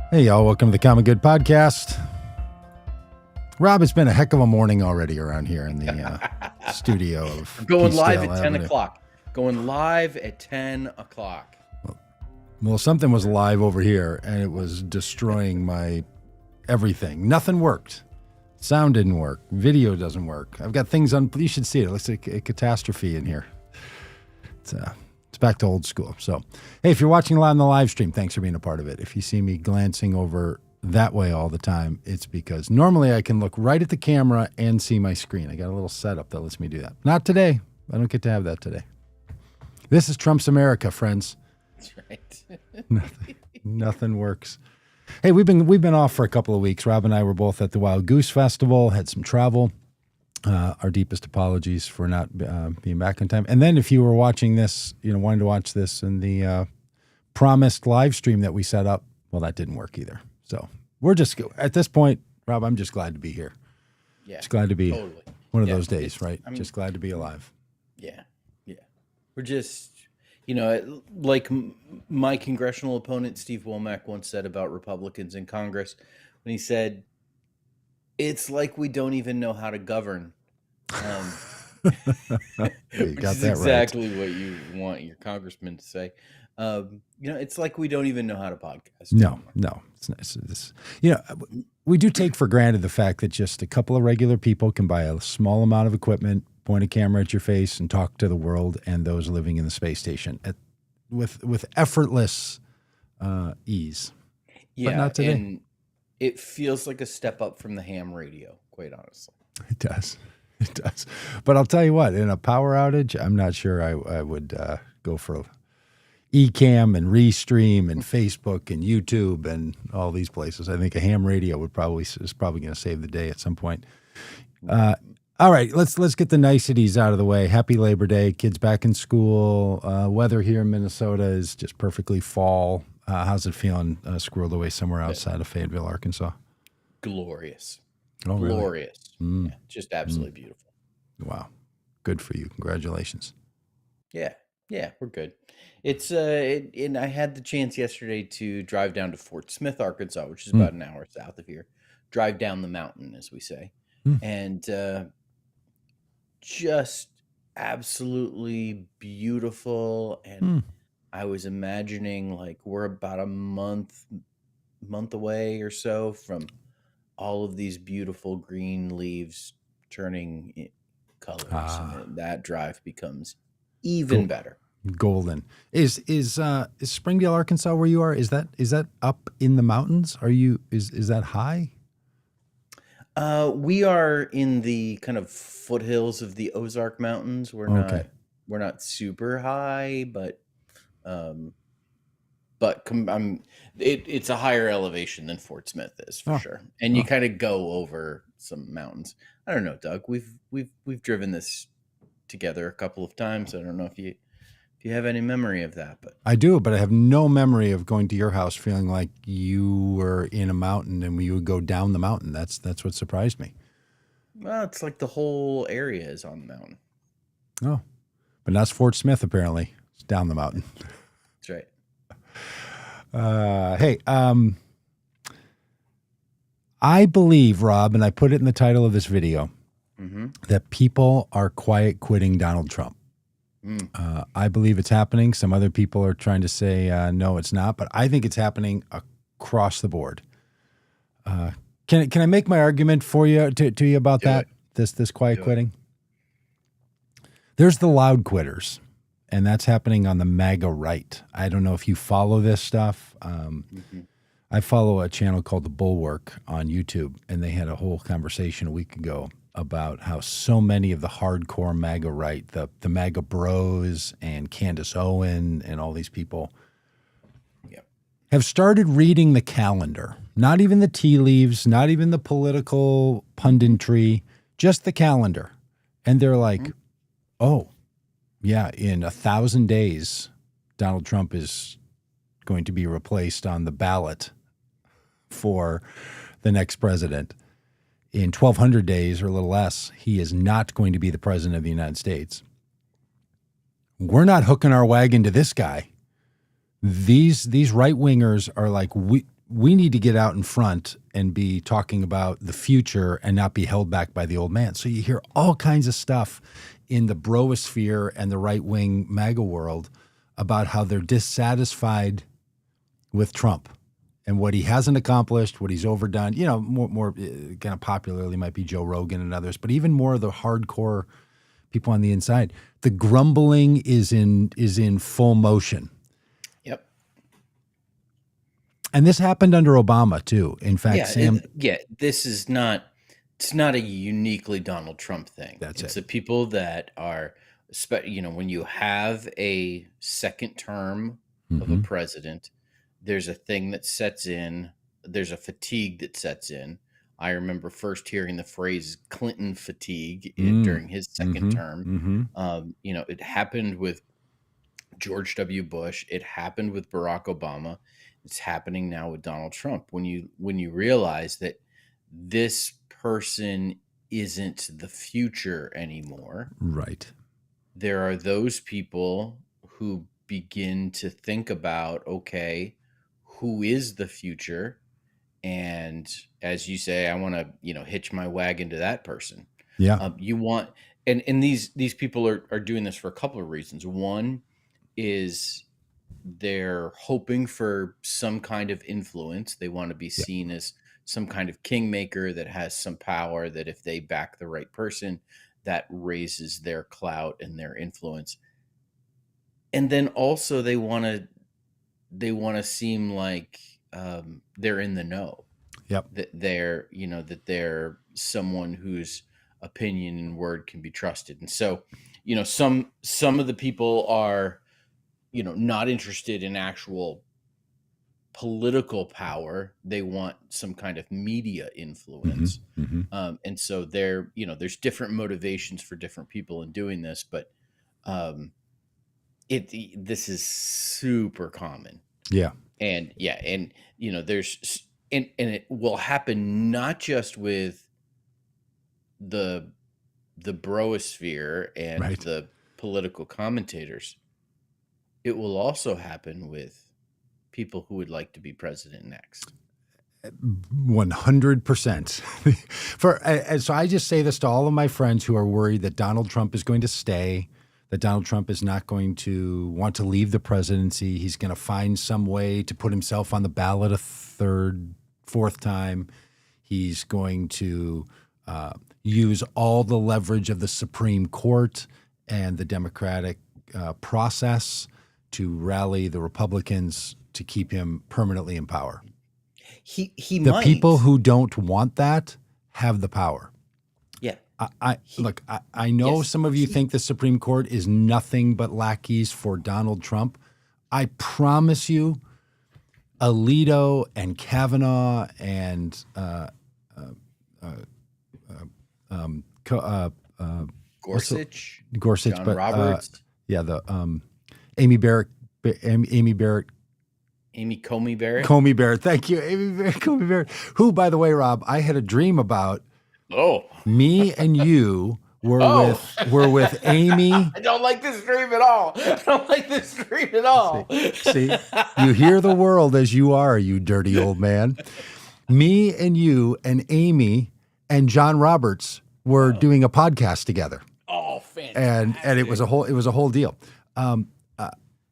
Hey, y'all. Welcome to the Common Good Podcast. Rob, it's been a heck of a morning already around here in the studio of Going live at Peacedale 10 Avenue. o'clock. Going live at 10 o'clock. Well, something was live over here, and it was destroying my everything. Nothing worked. Sound didn't work. Video doesn't work. I've got things on. You should see it. It looks like a catastrophe in here. It's back to old school. So, hey, if you're watching live on the live stream, thanks for being a part of it. If you see me glancing over that way all the time, it's because normally I can look right at the camera and see my screen. I got a little setup that lets me do that. Not today. I don't get to have that today. This is Trump's America, friends. That's right. Nothing works. Hey, we've been off for a couple of weeks. Rob and I were both at the Wild Goose Festival, had some travel. Our deepest apologies for not being back in time. And then if you were watching this, wanting to watch this in the promised live stream that we set up, well, that didn't work either. So we're just, at this point, Rob, I'm just glad to be here. Yeah. Just glad to be totally. one of those days, right? Just glad to be alive. Yeah. Yeah. We're just, like my congressional opponent, Steve Womack, once said about Republicans in Congress when he said, it's like we don't even know how to govern. You Which got is that exactly right. what you want your congressman to say. It's like we don't even know how to podcast. No, it's we do take for granted the fact that just a couple of regular people can buy a small amount of equipment, point a camera at your face, and talk to the world and those living in the space station with effortless ease. Yeah, but not today. and it feels like a step up from the ham radio, quite honestly. It does. It does. But I'll tell you what, in a power outage, I'm not sure I would go for Ecamm and Restream and Facebook and YouTube and all these places. I think a ham radio is probably going to save the day at some point. All right, let's get the niceties out of the way. Happy Labor Day. Kids back in school. Weather here in Minnesota is just perfectly fall. How's it feeling squirreled away somewhere outside of Fayetteville, Arkansas? Glorious. Oh, really? Glorious. Yeah, just absolutely beautiful. Wow. Good for you. Congratulations. Yeah, we're good. It's and I had the chance yesterday to drive down to Fort Smith, Arkansas, which is about an hour south of here. Drive down the mountain, as we say. And just absolutely beautiful. And I was imagining like we're about a month away or so from all of these beautiful green leaves turning colors, and that drive becomes even better. Golden. Is Springdale, Arkansas, where you are? Is that up in the mountains? Is that high? We are in the kind of foothills of the Ozark Mountains. We're not super high, but it's a higher elevation than Fort Smith is for sure. And you kind of go over some mountains. I don't know, Doug. We've driven this together a couple of times. I don't know if you have any memory of that, but I do, but I have no memory of going to your house feeling like you were in a mountain and we would go down the mountain. That's what surprised me. Well, it's like the whole area is on the mountain. Oh, but that's Fort Smith apparently. It's down the mountain. That's right. Hey, I believe, Rob, and I put it in the title of this video, that people are quiet quitting Donald Trump. I believe it's happening. Some other people are trying to say, no, it's not, but I think it's happening across the board. Can I make my argument for you to you about that? This quiet quitting? There's the loud quitters. And that's happening on the MAGA right. I don't know if you follow this stuff. I follow a channel called The Bulwark on YouTube, and they had a whole conversation a week ago about how so many of the hardcore MAGA right, the MAGA bros and Candace Owen and all these people have started reading the calendar. Not even the tea leaves, not even the political punditry, just the calendar. And they're like, oh, yeah, in 1,000 days, Donald Trump is going to be replaced on the ballot for the next president. In 1,200 days or a little less, he is not going to be the president of the United States. We're not hooking our wagon to this guy. These right-wingers are like, we need to get out in front and be talking about the future and not be held back by the old man. So you hear all kinds of stuff in the bromosphere and the right-wing MAGA world about how they're dissatisfied with Trump and what he hasn't accomplished, what he's overdone. You know, more kind of popularly might be Joe Rogan and others, but even more of the hardcore people on the inside. The grumbling is in full motion. Yep. And this happened under Obama too. In fact, this is not. It's not a uniquely Donald Trump thing. It's the people that are, when you have a second term of a president, there's a thing that sets in. There's a fatigue that sets in. I remember first hearing the phrase Clinton fatigue during his second term. It happened with George W. Bush. It happened with Barack Obama. It's happening now with Donald Trump. When you realize that this person isn't the future anymore. Right. There are those people who begin to think about, okay, who is the future? And as you say, I want to, hitch my wagon to that person. Yeah. And these people are doing this for a couple of reasons. One is they're hoping for some kind of influence. They want to be seen as some kind of kingmaker that has some power, that if they back the right person, that raises their clout and their influence. And then also they want to seem like they're in the know. Yep. That they're someone whose opinion and word can be trusted. And so, some of the people are, not interested in actual political power. They want some kind of media influence. And so there's different motivations for different people in doing this, but this is super common. Yeah. And there's and it will happen not just with the bromosphere and the political commentators. It will also happen with people who would like to be president next. 100%. So I just say this to all of my friends who are worried that Donald Trump is going to stay, that Donald Trump is not going to want to leave the presidency. He's going to find some way to put himself on the ballot a third, fourth time. He's going to use all the leverage of the Supreme Court and the Democratic process to rally the Republicans to keep him permanently in power. The might. People who don't want that have the power. Yeah. I know some of you think the Supreme Court is nothing but lackeys for Donald Trump. I promise you, Alito and Kavanaugh and Gorsuch, John Roberts, Amy Coney Barrett. Thank you, Coney Barrett. Who, by the way, Rob, I had a dream about. Oh, me and you were with Amy. I don't like this dream at all. See, you hear the world as you are, you dirty old man. Me and you and Amy and John Roberts were doing a podcast together. Oh, fantastic! And it was a whole deal.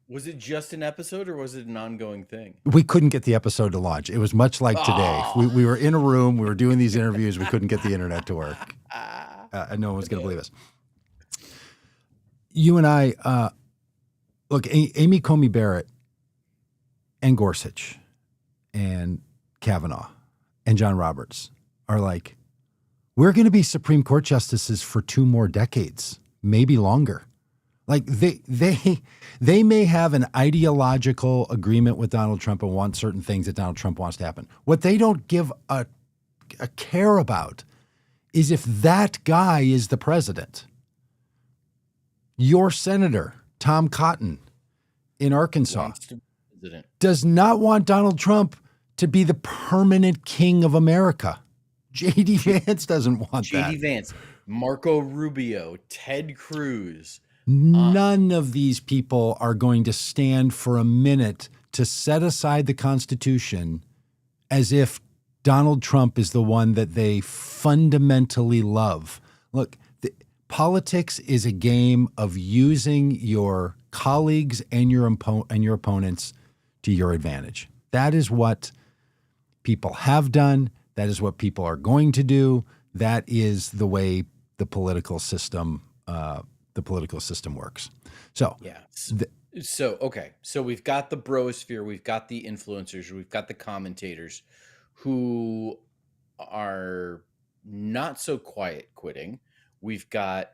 Was it just an episode or was it an ongoing thing? We couldn't get the episode to launch. It was much like today. We were in a room. We were doing these interviews. We couldn't get the internet to work. And no one was going to believe us. You and I, look, Amy Coney Barrett and Gorsuch and Kavanaugh and John Roberts are like, we're going to be Supreme Court justices for 2 more decades, maybe longer. Like they may have an ideological agreement with Donald Trump and want certain things that Donald Trump wants to happen. What they don't give a care about is if that guy is the president. Your senator, Tom Cotton in Arkansas, does not want Donald Trump to be the permanent king of America. J.D. Vance doesn't want that. J.D. Vance, Marco Rubio, Ted Cruz. None of these people are going to stand for a minute to set aside the Constitution as if Donald Trump is the one that they fundamentally love. Look, politics is a game of using your colleagues and your opponents to your advantage. That is what people have done. That is what people are going to do. That is the way the political system works. So, Yeah. Okay. So we've got the brosphere, we've got the influencers, we've got the commentators who are not so quiet quitting. We've got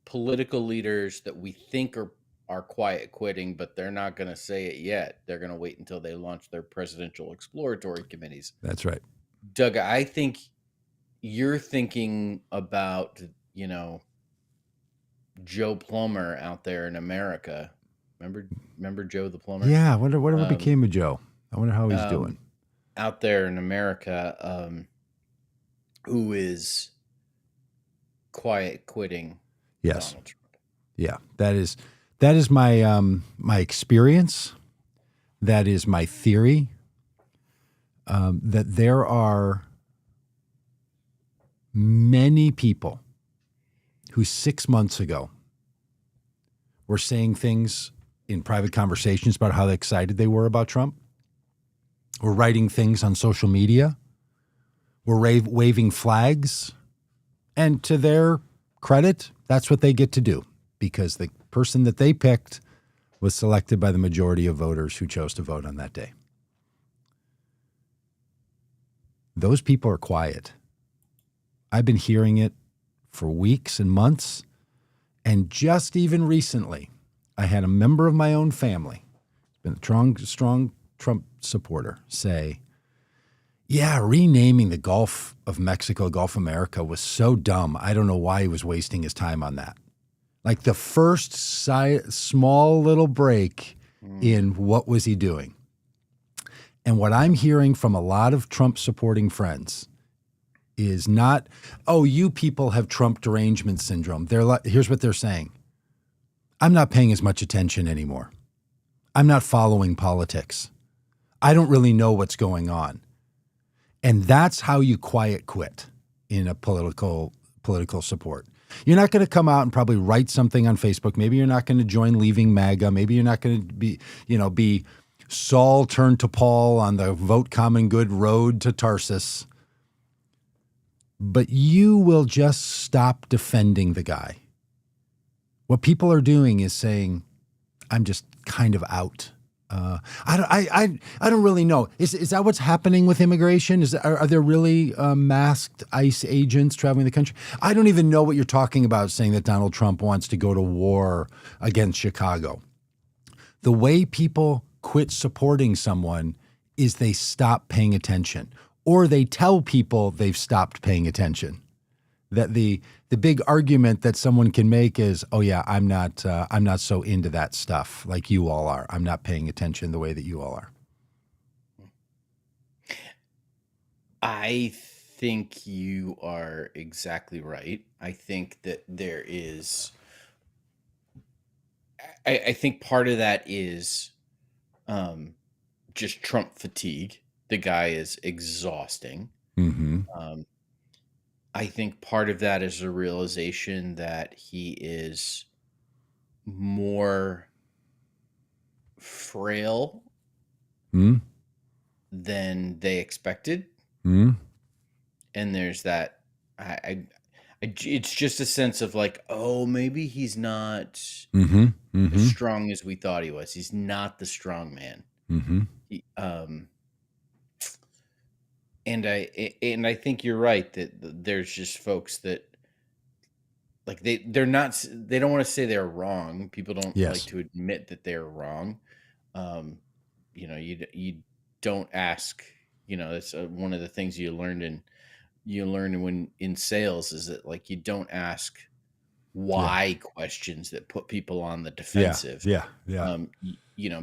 political leaders that we think are quiet quitting, but they're not going to say it yet. They're going to wait until they launch their presidential exploratory committees. that's right. Doug, I think you're thinking about, Joe Plumber out there in America. Remember Joe the plumber? Yeah, whatever Um, became of Joe. I wonder how he's doing. Out there in America, who is quiet quitting Yes. Donald Trump. Yeah. That is my my experience. That is my theory. That there are many people who 6 months ago were saying things in private conversations about how excited they were about Trump, were writing things on social media, were waving flags. And to their credit, that's what they get to do because the person that they picked was selected by the majority of voters who chose to vote on that day. Those people are quiet. I've been hearing it for weeks and months. And just even recently, I had a member of my own family, been a strong Trump supporter, say, yeah, renaming the Gulf of Mexico, Gulf America was so dumb. I don't know why he was wasting his time on that. Like the first small little break in what was he doing. And what I'm hearing from a lot of Trump supporting friends is not, oh, you people have Trump derangement syndrome. Here's what they're saying. I'm not paying as much attention anymore. I'm not following politics. I don't really know what's going on. And that's how you quiet quit in a political support. You're not going to come out and probably write something on Facebook. Maybe you're not going to join Leaving MAGA. Maybe you're not going to be Saul turned to Paul on the Vote Common Good road to Tarsus. But you will just stop defending the guy. What people are doing is saying, I'm just kind of out. I don't really know. Is that what's happening with immigration? Are there really masked ICE agents traveling the country? I don't even know what you're talking about saying that Donald Trump wants to go to war against Chicago. The way people quit supporting someone is they stop paying attention, or they tell people they've stopped paying attention. That the big argument that someone can make is, oh yeah, I'm not so into that stuff like you all are. I'm not paying attention the way that you all are. I think you are exactly right. I think that I think part of that is just Trump fatigue. The guy is exhausting. Mm-hmm. I think part of that is a realization that he is more frail Mm-hmm. than they expected. Mm-hmm. And there's that it's just a sense of like, oh, maybe he's not Mm-hmm. Mm-hmm. as strong as we thought he was. He's not the strong man. Mm-hmm. And I think you're right that there's just folks that like they don't want to say they're wrong. People don't Yes. like to admit that they're wrong. You don't ask. That's one of the things you learn when in sales is that like you don't ask why questions that put people on the defensive. Yeah.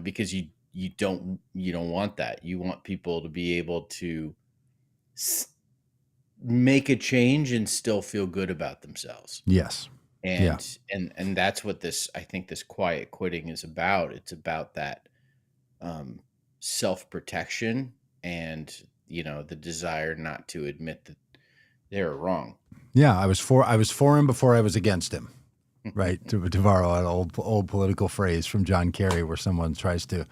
Because you don't want that. You want people to be able to make a change and still feel good about themselves. Yes. And that's what I think this quiet quitting is about. It's about that self-protection and the desire not to admit that they're wrong. Yeah, I was for him before I was against him. Right, to borrow an old political phrase from John Kerry, where someone tries to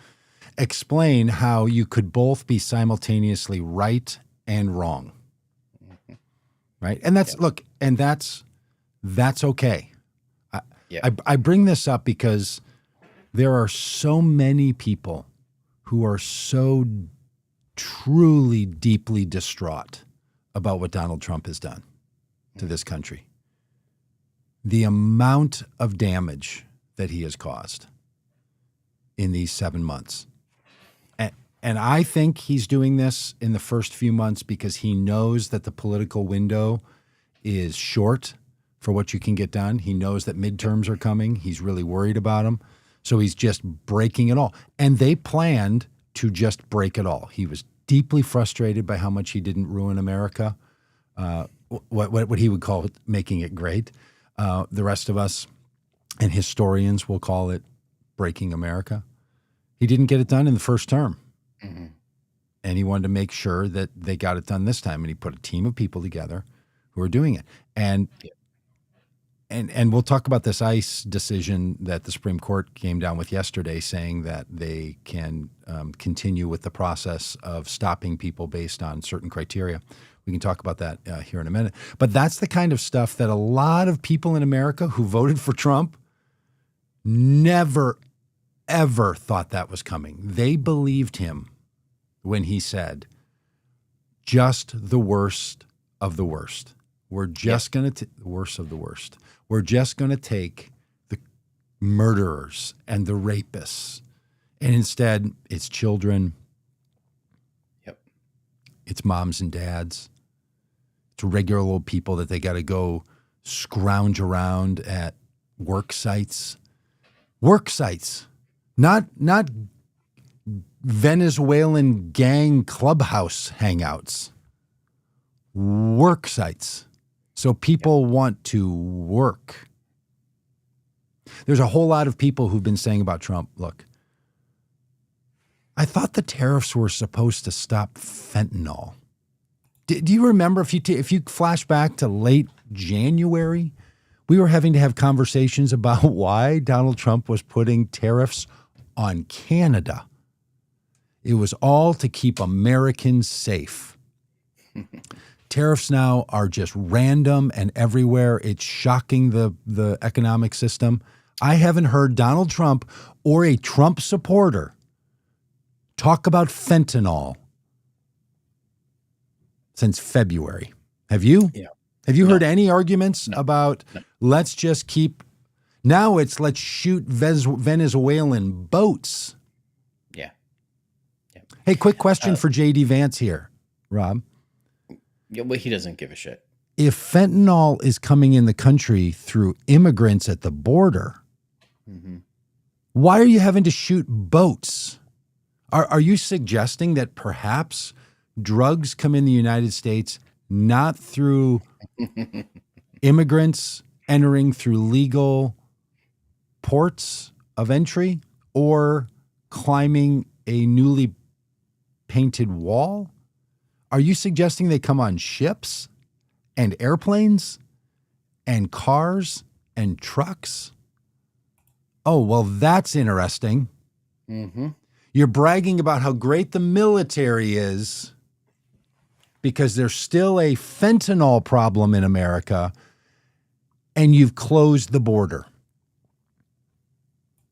explain how you could both be simultaneously right and wrong. Right, and that's that's okay. I bring this up because there are so many people who are so truly deeply distraught about what Donald Trump has done to this country. The amount of damage that he has caused in these 7 months. And I think he's doing this in the first few months because he knows that the political window is short for what you can get done. He knows that midterms are coming. He's really worried about them. So he's just breaking it all. And they planned to just break it all. He was deeply frustrated by how much he didn't ruin America, what he would call it, making it great. The rest of us and historians will call it breaking America. He didn't get it done in the first term. Mm-hmm. And he wanted to make sure that they got it done this time. And he put a team of people together who are doing it. And we'll talk about this ICE decision that the Supreme Court came down with yesterday, saying that they can continue with the process of stopping people based on certain criteria. We can talk about that here in a minute. But that's the kind of stuff that a lot of people in America who voted for Trump never, ever thought that was coming. They believed him when he said, just the worst of the worst. We're just going to, the worst of the worst. We're just going to take the murderers and the rapists. And instead, it's children. Yep. It's moms and dads. It's regular old people that they got to go scrounge around at work sites. Work sites. Not Venezuelan gang clubhouse hangouts. Work sites. So people want to work. There's a whole lot of people who've been saying about Trump, look, I thought the tariffs were supposed to stop fentanyl. Do you remember, if you flash back to late January, we were having to have conversations about why Donald Trump was putting tariffs on Canada. It was all to keep Americans safe. Tariffs now are just random and everywhere. It's shocking the economic system. I haven't heard Donald Trump or a Trump supporter talk about fentanyl since February. Have you? Yeah. Have you heard any arguments about let's just keep, now it's let's shoot Venezuelan boats? Yeah. Hey, quick question for J.D. Vance here, Rob. Yeah, well, he doesn't give a shit. If fentanyl is coming in the country through immigrants at the border, why are you having to shoot boats? Are you suggesting that perhaps drugs come in the United States not through immigrants entering through legal ports of entry or climbing a newly painted wall? Are you suggesting they come on ships and airplanes and cars and trucks? Oh, well, that's interesting. Mm-hmm. You're bragging about how great the military is because there's still a fentanyl problem in America, and you've closed the border.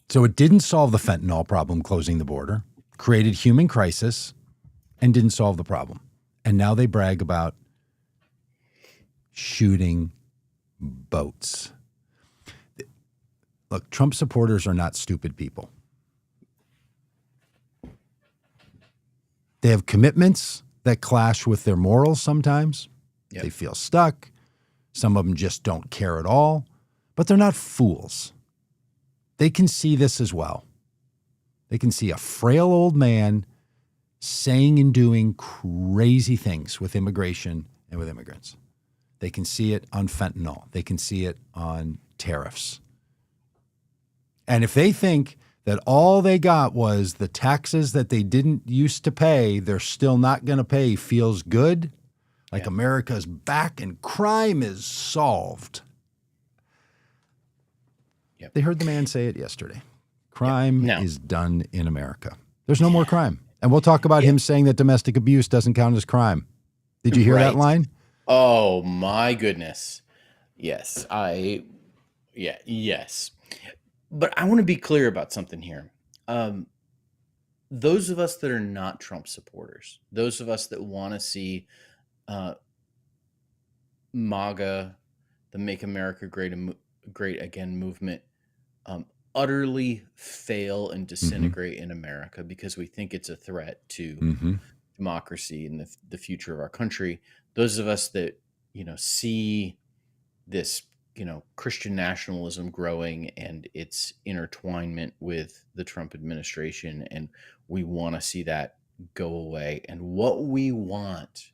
So it didn't solve the fentanyl problem, closing the border, created human crisis, and didn't solve the problem. And now they brag about shooting boats. Look, Trump supporters are not stupid people. They have commitments that clash with their morals sometimes. Yep. They feel stuck. Some of them just don't care at all. But they're not fools. They can see this as well. They can see a frail old man saying and doing crazy things with immigration and with immigrants. They can see it on fentanyl. They can see it on tariffs. And if they think that all they got was the taxes that they didn't used to pay, they're still not going to pay, feels good. Like America's back and crime is solved. Yep. They heard the man say it yesterday. Crime No. is done in America. There's no more crime. And we'll talk about him saying that domestic abuse doesn't count as crime. Did you hear that line? Oh, my goodness. Yes. Yes. But I want to be clear about something here. Those of us that are not Trump supporters, those of us that want to see MAGA, the Make America Great Again movement, utterly fail and disintegrate in America because we think it's a threat to democracy and the future of our country. Those of us that, see this, Christian nationalism growing and its intertwinement with the Trump administration, and we want to see that go away. And what we want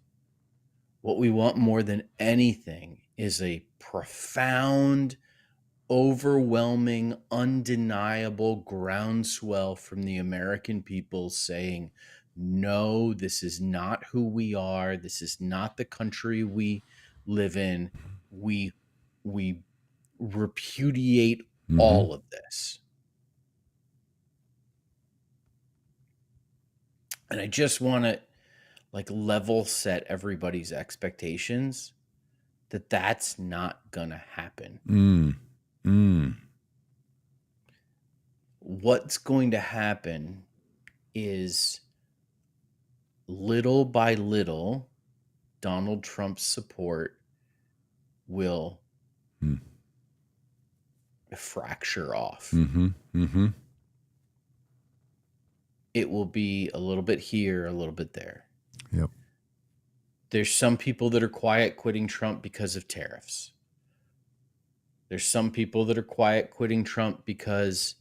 more than anything is a profound, overwhelming, undeniable groundswell from the American people saying, no, this is not who we are. This is not the country we live in. We repudiate all of this. And I just want to level set everybody's expectations that that's not gonna happen. What's going to happen is, little by little, Donald Trump's support will fracture off. It will be a little bit here, a little bit there. Yep. There's some people that are quiet quitting Trump because of tariffs. There's some people that are quiet quitting Trump because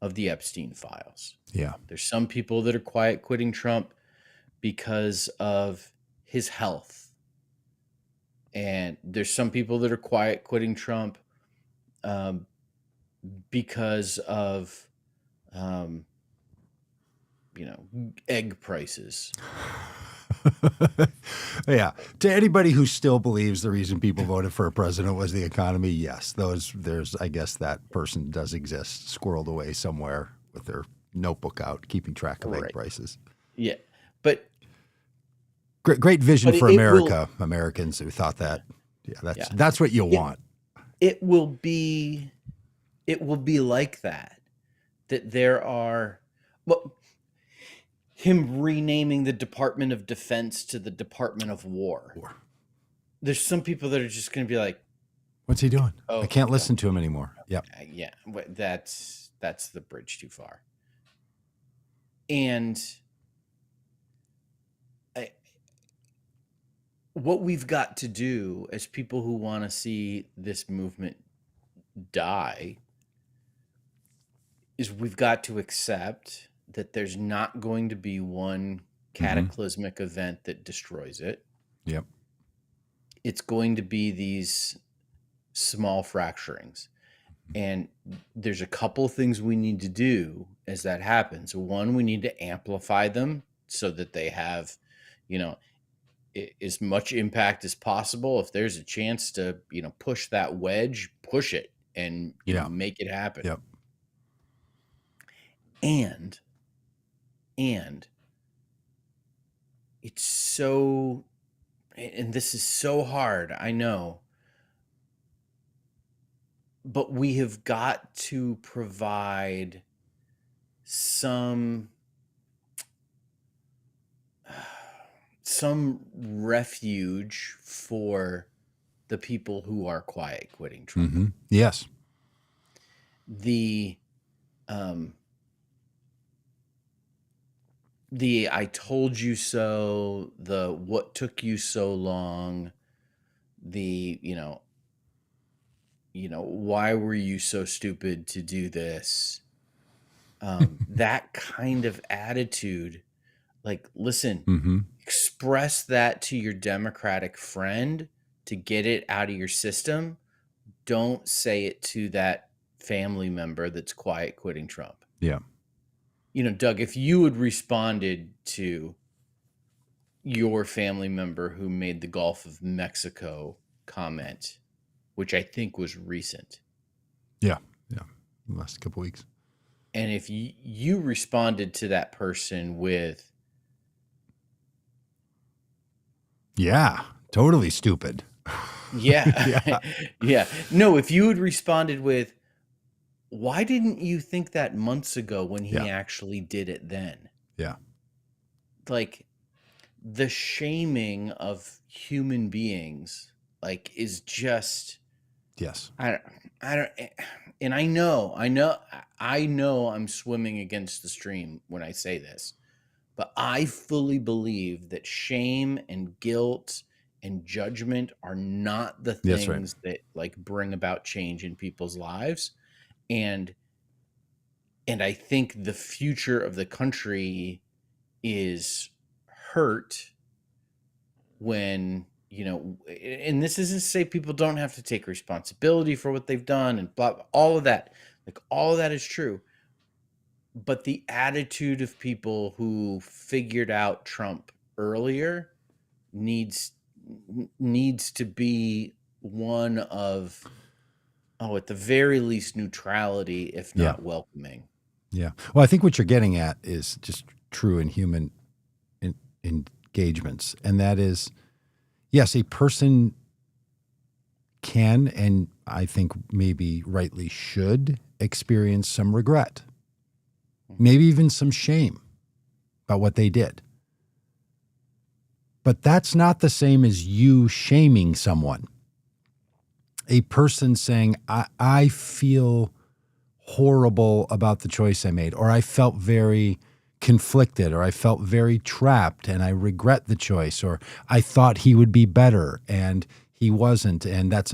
of the Epstein files. Yeah. There's some people that are quiet quitting Trump because of his health. And there's some people that are quiet quitting Trump because of, egg prices. Yeah. To anybody who still believes the reason people voted for a president was the economy, yes. I guess that person does exist, squirreled away somewhere with their notebook out, keeping track of egg prices. Yeah. But great vision for America, Americans who thought that. Yeah, that's what you want. It will be like that there are, him renaming the Department of Defense to the Department of War. There's some people that are just going to be like, what's he doing? I can't listen to him anymore. Yep. Yeah. That's the bridge too far. And what we've got to do as people who want to see this movement die is we've got to accept that there's not going to be one cataclysmic event that destroys it. Yep. It's going to be these small fracturings. And there's a couple things we need to do as that happens. One, we need to amplify them so that they have, as much impact as possible. If there's a chance to, push that wedge, push it and make it happen. Yep. And it's so, and this is so hard, I know, but we have got to provide some refuge for the people who are quiet quitting Trump. Yes. The I told you so, the what took you so long, the, why were you so stupid to do this? That kind of attitude, listen, express that to your Democratic friend to get it out of your system. Don't say it to that family member that's quiet quitting Trump. Yeah. Doug, if you had responded to your family member who made the Gulf of Mexico comment, which I think was recent, Yeah. Yeah. Last couple weeks. and if you responded to that person with, Yeah. Totally stupid. yeah, Yeah. yeah, no, if you had responded with, why didn't you think that months ago when he Yeah. actually did it then? Yeah. Like, the shaming of human beings, like, is just, Yes. I don't, and I know I'm swimming against the stream when I say this, but I fully believe that shame and guilt and judgment are not the That's right. things that like bring about change in people's lives. And I think the future of the country is hurt when, and this isn't to say people don't have to take responsibility for what they've done and blah, all of that. Like all of that is true. But the attitude of people who figured out Trump earlier needs needs to be one of, oh, at the very least neutrality, if Yeah. not welcoming. Yeah. Well, I think what you're getting at is just true in human engagements. And that is, yes, a person can, and I think maybe rightly should, experience some regret, maybe even some shame about what they did. But that's not the same as you shaming someone. A person saying, I feel horrible about the choice I made, or I felt very conflicted, or I felt very trapped and I regret the choice, or I thought he would be better and he wasn't, and that's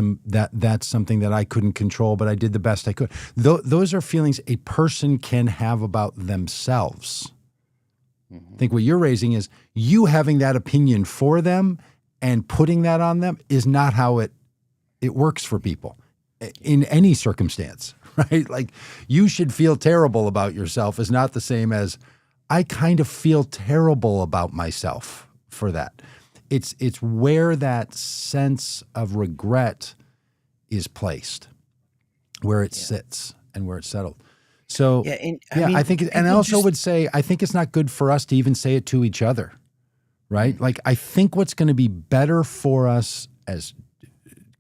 something that I couldn't control, but I did the best I could. Those are feelings a person can have about themselves. I think what you're raising is you having that opinion for them and putting that on them is not how it works for people in any circumstance, right? Like you should feel terrible about yourself is not the same as I kind of feel terrible about myself for that. It's where that sense of regret is placed, where it sits and where it's settled. So Yeah, and I think, and I people also just, would say, I think it's not good for us to even say it to each other, right? Like I think what's going to be better for us as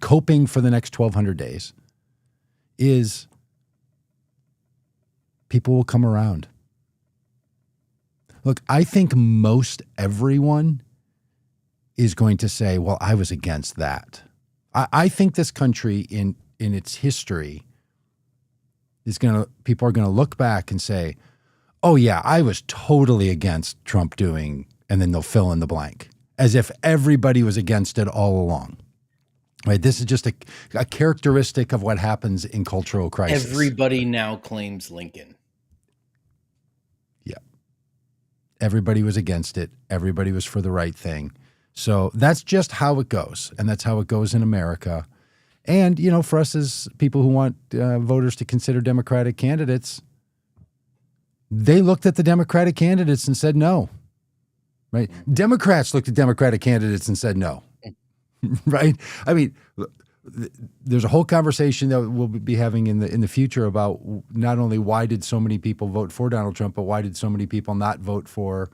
coping for the next 1,200 days is people will come around. Look, I think most everyone is going to say, well, I was against that. I think this country in its history people are going to look back and say, oh yeah, I was totally against Trump doing, and then they'll fill in the blank as if everybody was against it all along. Right. This is just a characteristic of what happens in cultural crisis. everybody now claims Lincoln. Yeah. Everybody was against it. Everybody was for the right thing. So that's just how it goes. And that's how it goes in America. And, for us as people who want voters to consider Democratic candidates, they looked at the Democratic candidates and said no. Right. Democrats looked at Democratic candidates and said no. Right. I mean, there's a whole conversation that we'll be having in the future about not only why did so many people vote for Donald Trump, but why did so many people not vote for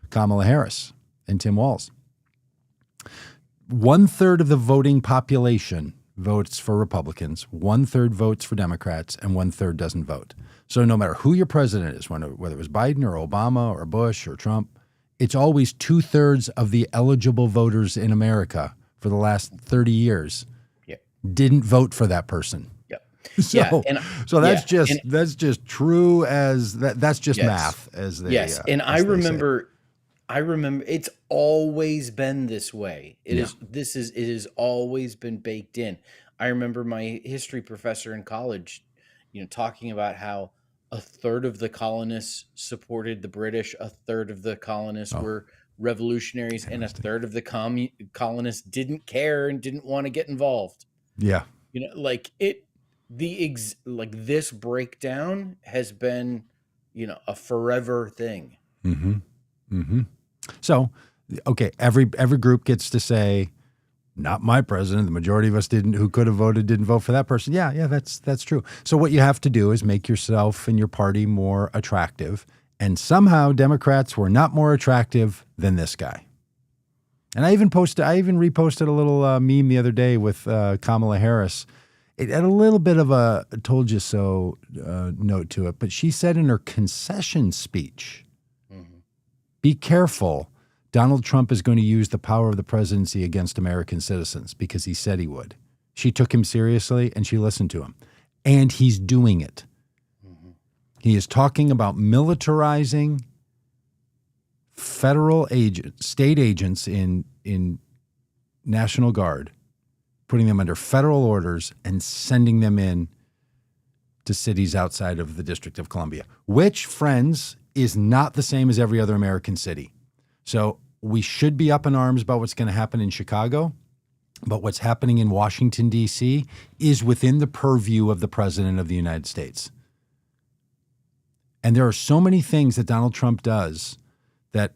Kamala Harris and Tim Walz. 1/3 of the voting population votes for Republicans, 1/3 votes for Democrats, and 1/3 doesn't vote. So no matter who your president is, whether it was Biden or Obama or Bush or Trump, it's always 2/3 of the eligible voters in America for the last 30 years didn't vote for that person. So that's just true as that. That's just math, as they. Yes, and I remember it's always been this way. It has always been baked in. I remember my history professor in college, talking about how 1/3 of the colonists supported the British, 1/3 of the colonists were revolutionaries, and 1/3 of the colonists didn't care and didn't want to get involved. Yeah. Like this breakdown has been a forever thing. Mm-hmm. Mm-hmm. So, okay, every group gets to say, not my president. The majority of us who could have voted, didn't vote for that person. Yeah, that's true. So what you have to do is make yourself and your party more attractive. And somehow Democrats were not more attractive than this guy. And I even reposted a little meme the other day with Kamala Harris. It had a little bit of a told you so note to it, but she said in her concession speech, be careful. Donald Trump is going to use the power of the presidency against American citizens because he said he would. She took him seriously and she listened to him. And he's doing it. He is talking about militarizing state agents in National Guard, putting them under federal orders and sending them in to cities outside of the District of Columbia, which, friends, is not the same as every other American city. So we should be up in arms about what's going to happen in Chicago, but what's happening in Washington, D.C. is within the purview of the President of the United States. And there are so many things that Donald Trump does that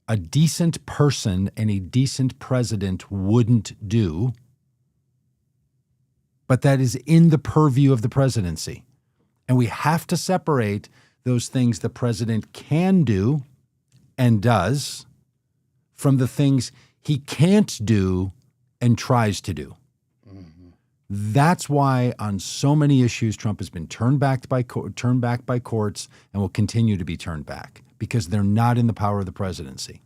a decent person and a decent president wouldn't do, but that is in the purview of the presidency. And we have to separate those things the president can do and does from the things he can't do and tries to do. That's why on so many issues, Trump has been turned back by courts and will continue to be turned back because they're not in the power of the presidency.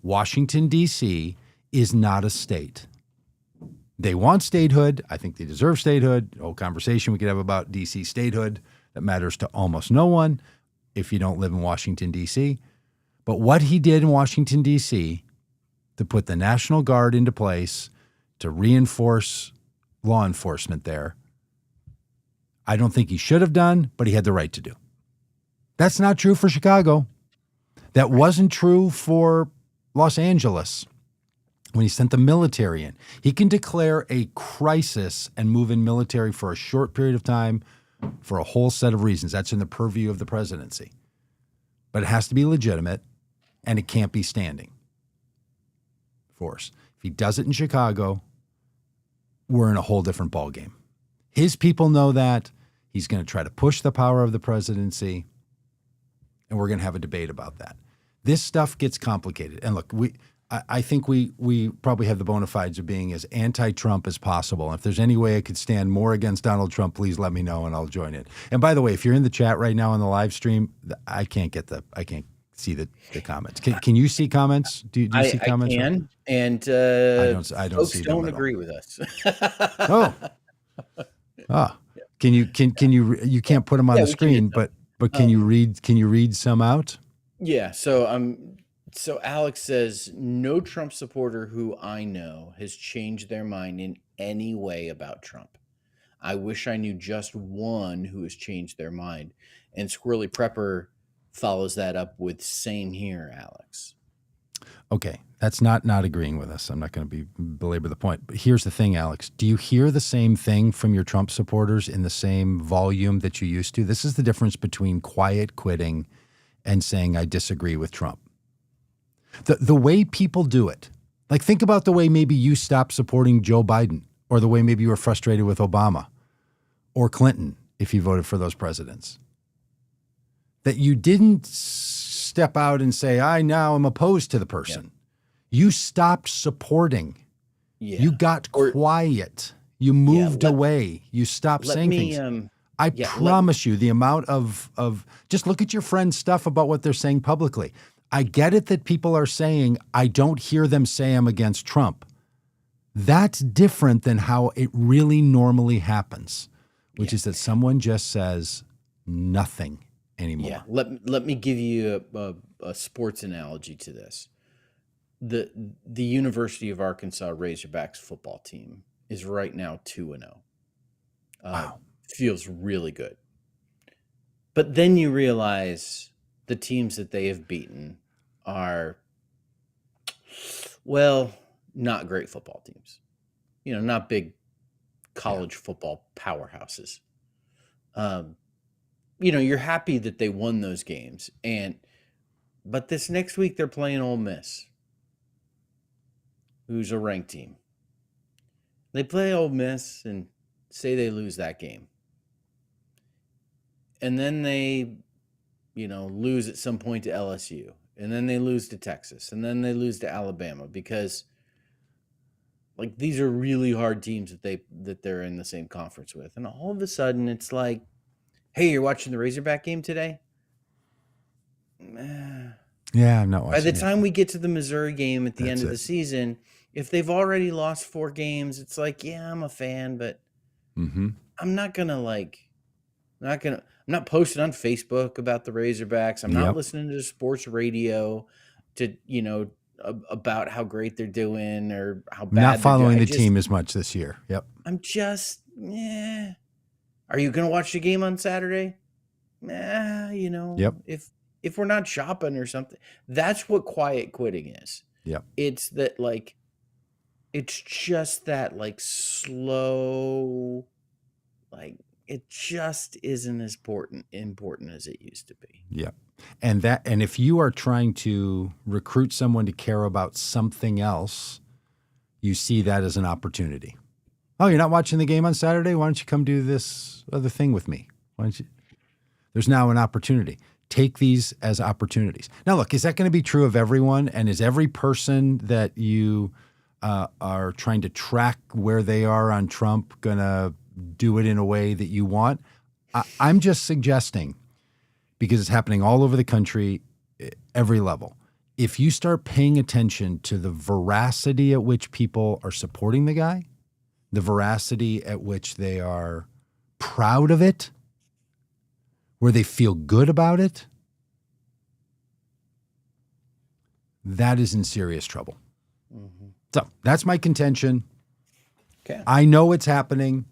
Washington, D.C. is not a state. They want statehood. I think they deserve statehood. The whole conversation we could have about D.C. statehood that matters to almost no one if you don't live in Washington, D.C. But what he did in Washington, D.C. to put the National Guard into place to reinforce law enforcement there, I don't think he should have done, but he had the right to do. That's not true for Chicago. That wasn't true for Los Angeles when he sent the military in. He can declare a crisis and move in military for a short period of time for a whole set of reasons. That's in the purview of the presidency. But it has to be legitimate, and it can't be standing force. If he does it in Chicago, we're in a whole different ballgame. His people know that. He's going to try to push the power of the presidency, and we're going to have a debate about that. This stuff gets complicated. And look, I think we probably have the bona fides of being as anti-Trump as possible. And if there's any way I could stand more against Donald Trump, please let me know and I'll join it. And by the way, if you're in the chat right now on the live stream, I can't see the comments. Can you see comments? Do you see comments? I can, and I don't folks see them don't at all. agree with us. Can you can't put them on the screen, but can you read some out? Yeah. So Alex says, no Trump supporter who I know has changed their mind in any way about Trump. I wish I knew just one who has changed their mind. And Squirrely Prepper follows that up with same here, Alex. Okay, that's not agreeing with us. I'm not going to belabor the point. But here's the thing, Alex. Do you hear the same thing from your Trump supporters in the same volume that you used to? This is the difference between quiet quitting and saying I disagree with Trump. The way people do it, like think about the way maybe you stopped supporting Joe Biden, or the way maybe you were frustrated with Obama or Clinton if you voted for those presidents. That you didn't step out and say, I now am opposed to the person. Yeah. You stopped supporting. Yeah. You got quiet. You moved away. You stopped saying things. I promise you the amount of just look at your friends' stuff about what they're saying publicly. I get it that people are saying, I don't hear them say I'm against Trump. That's different than how it really normally happens, which is that someone just says nothing anymore. Yeah. Let me give you a sports analogy to this. The University of Arkansas Razorbacks football team is right now 2-0. Wow. Feels really good. But then you realize the teams that they have beaten are, well, not great football teams. Not big college football powerhouses. you're happy that they won those games. But this next week they're playing Ole Miss, who's a ranked team. They play Ole Miss and say they lose that game. And then they, lose at some point to LSU. And then they lose to Texas. And then they lose to Alabama because these are really hard teams that they're in the same conference with. And all of a sudden it's like, hey, you're watching the Razorback game today? Yeah, I'm not watching. By the time we get to the Missouri game at the end of the season, if they've already lost 4 games, it's like, yeah, I'm a fan, but I'm not gonna I'm not posting on Facebook about the Razorbacks. I'm not listening to sports radio to about how great they're doing or how bad. Not following the team as much this year. Yep. I'm just Are you gonna watch the game on Saturday? Yep. If we're not shopping or something, that's what quiet quitting is. Yep. It's that it's just that slow, it just isn't as important as it used to be. Yep. And if you are trying to recruit someone to care about something else, you see that as an opportunity. Oh, you're not watching the game on Saturday? Why don't you come do this other thing with me? Why don't you? There's now an opportunity. Take these as opportunities. Now, look, is that going to be true of everyone? And is every person that you are trying to track where they are on Trump going to do it in a way that you want? I'm just suggesting, because it's happening all over the country, every level. If you start paying attention to the veracity at which people are supporting the guy, the veracity at which they are proud of it, where they feel good about it, that is in serious trouble. Mm-hmm. So that's my contention. Okay. I know it's happening.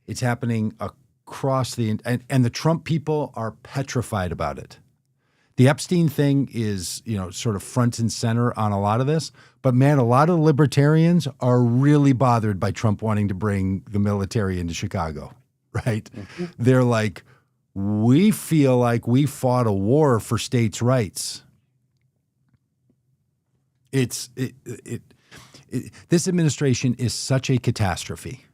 It's happening across and the Trump people are petrified about it. The Epstein thing is, sort of front and center on a lot of this. But man, a lot of libertarians are really bothered by Trump wanting to bring the military into Chicago, right? Mm-hmm. They're like, we feel like we fought a war for states' rights. This administration is such a catastrophe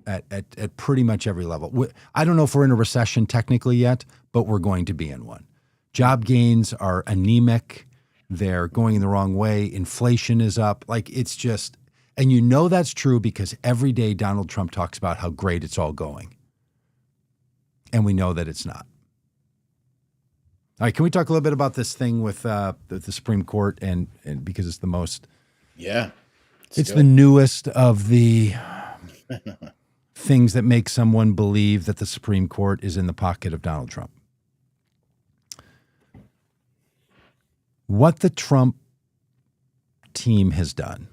at pretty much every level. I don't know if we're in a recession technically yet, but we're going to be in one. Job gains are anemic. They're going in the wrong way. Inflation is up. It's just, and that's true because every day Donald Trump talks about how great it's all going. And we know that it's not. All right, can we talk a little bit about this thing with the Supreme Court and because it's the most... Yeah. It's the newest of the things that make someone believe that the Supreme Court is in the pocket of Donald Trump. What the Trump team has done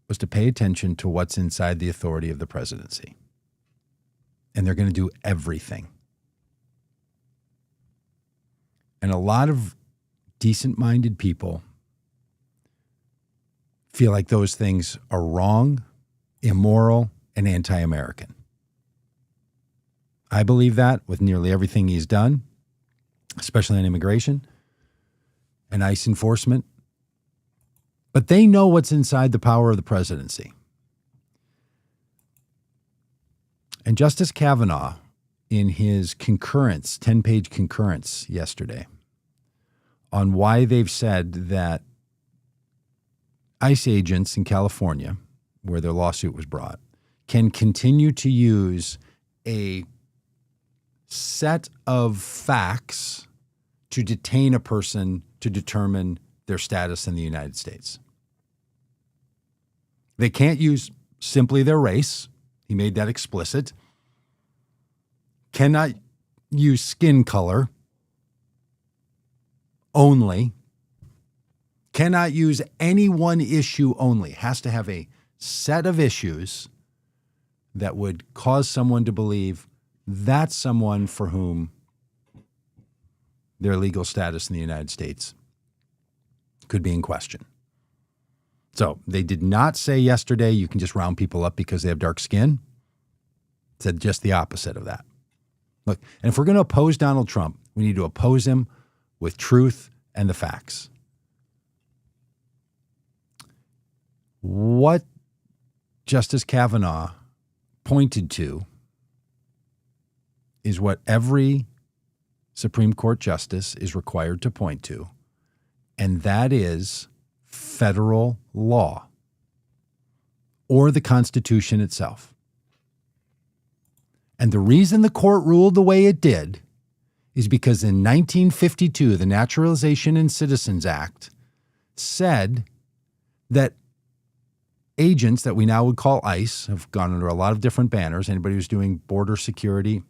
was to pay attention to what's inside the authority of the presidency. And they're going to do everything. And a lot of decent-minded people feel like those things are wrong, immoral, and anti-American. I believe that with nearly everything he's done, especially on immigration and ICE enforcement. But they know what's inside the power of the presidency. And Justice Kavanaugh, in his concurrence, 10-page concurrence yesterday, on why they've said that ICE agents in California, where their lawsuit was brought, can continue to use a set of facts to detain a person to determine their status in the United States. They can't use simply their race. He made that explicit. Cannot use skin color only. Cannot use any one issue only. Has to have a set of issues that would cause someone to believe that's someone for whom their legal status in the United States could be in question. So they did not say yesterday you can just round people up because they have dark skin. Said just the opposite of that. Look, and if we're going to oppose Donald Trump, we need to oppose him with truth and the facts. What Justice Kavanaugh pointed to is what every Supreme Court justice is required to point to, and that is federal law or the Constitution itself. And the reason the court ruled the way it did is because in 1952, the Naturalization and Citizens Act said that agents that we now would call ICE have gone under a lot of different banners. Anybody who's doing border security,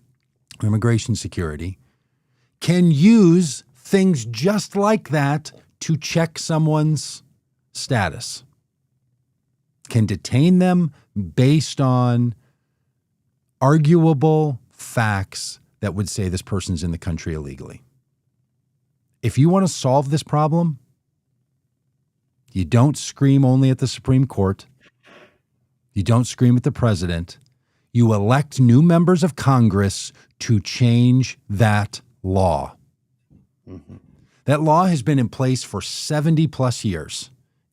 immigration security, can use things just like that to check someone's status, can detain them based on arguable facts that would say this person's in the country illegally. If you want to solve this problem, you don't scream only at the Supreme Court. You don't scream at the president. You elect new members of Congress to change that law. Mm-hmm. That law has been in place for 70 plus years.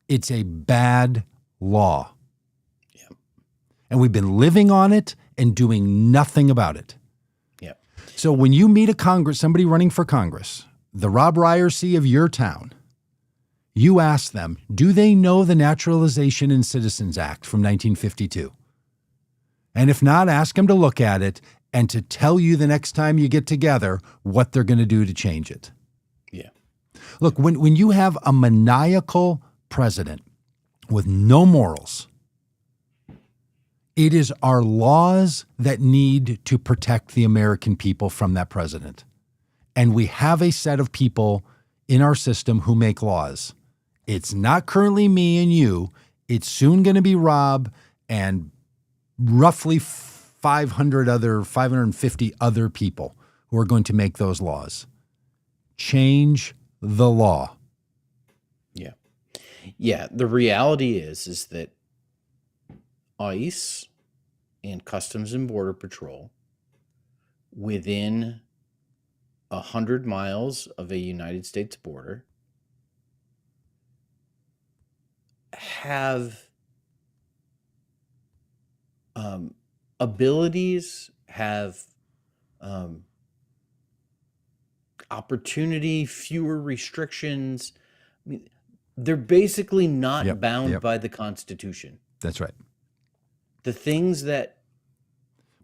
It's a bad law. Yep. And we've been living on it and doing nothing about it. Yep. So when you meet somebody running for Congress, the Robb Ryerson of your town, you ask them, do they know the Naturalization and Citizens Act from 1952? And if not, ask them to look at it and to tell you the next time you get together what they're going to do to change it. Yeah. Look, when you have a maniacal president with no morals, it is our laws that need to protect the American people from that president. And we have a set of people in our system who make laws. It's not currently me and you. It's soon going to be Robb and roughly 550 other people who are going to make those laws. Change the law. Yeah. Yeah. The reality is that ICE and Customs and Border Patrol within 100 miles of a United States border have abilities, have opportunity, fewer restrictions. I mean, they're basically not bound by the Constitution. That's right. The things that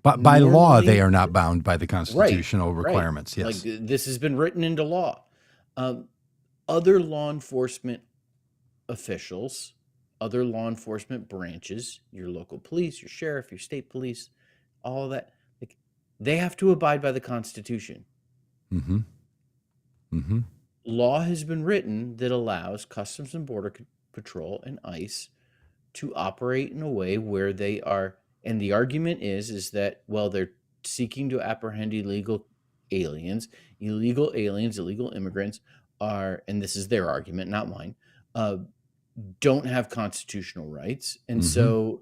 But by law, they are not bound by the constitutional requirements. Right. Yes. Like this has been written into law. Other law enforcement officials, other law enforcement branches, your local police, your sheriff, your state police, all of that, like they have to abide by the Constitution. Mm-hmm. Mm-hmm. Law has been written that allows Customs and Border Patrol and ICE to operate in a way where they are, and the argument is that, well, they're seeking to apprehend illegal aliens, illegal immigrants are, and this is their argument, not mine, don't have constitutional rights. And so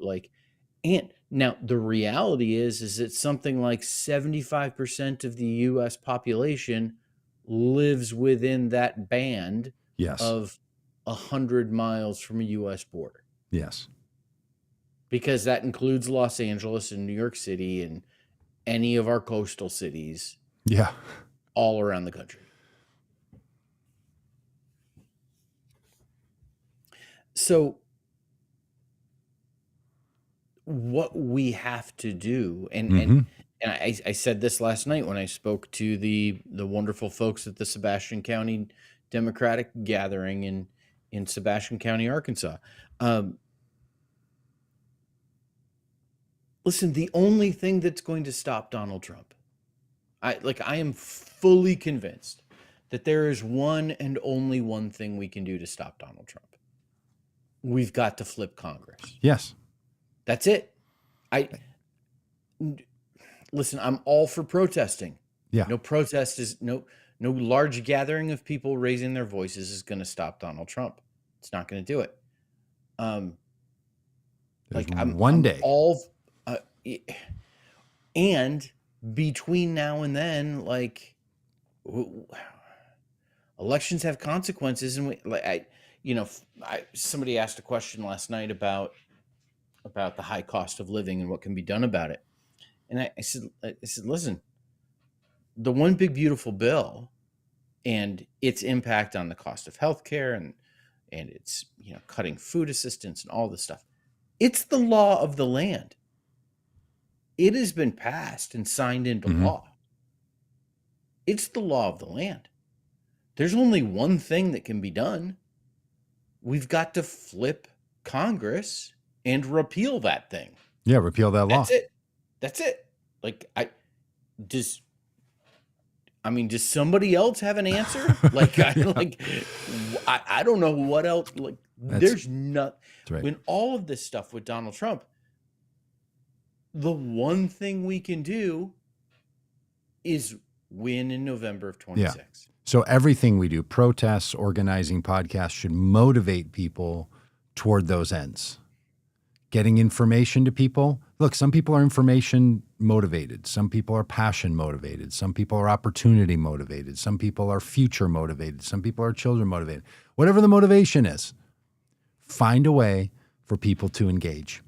and now the reality is that something like 75% of the US population lives within that band of 100 miles from a US border. Yes. Because that includes Los Angeles and New York City and any of our coastal cities. Yeah. All around the country. So what we have to do, and I said this last night when I spoke to the wonderful folks at the Sebastian County Democratic Gathering in Sebastian County, Arkansas. Listen, the only thing that's going to stop Donald Trump, I am fully convinced that there is one and only one thing we can do to stop Donald Trump. We've got to flip Congress. Yes. That's it. Listen, I'm all for protesting. Yeah. No protest is no large gathering of people raising their voices is going to stop Donald Trump. It's not going to do it. One day. And between now and then, like, elections have consequences, and somebody asked a question last night about the high cost of living and what can be done about it. And I said, listen, the one big beautiful bill and its impact on the cost of healthcare and it's, cutting food assistance and all this stuff. It's the law of the land. It has been passed and signed into law. It's the law of the land. There's only one thing that can be done. We've got to flip Congress and repeal that thing. Yeah, repeal that law. That's it. Like, does somebody else have an answer? I don't know what else. Like, there's not. Right. When all of this stuff with Donald Trump, the one thing we can do is win in November of 26. Yeah. So everything we do, protests, organizing, podcasts, should motivate people toward those ends. Getting information to people. Look, some people are information motivated. Some people are passion motivated. Some people are opportunity motivated. Some people are future motivated. Some people are children motivated. Whatever the motivation is, find a way for people to engage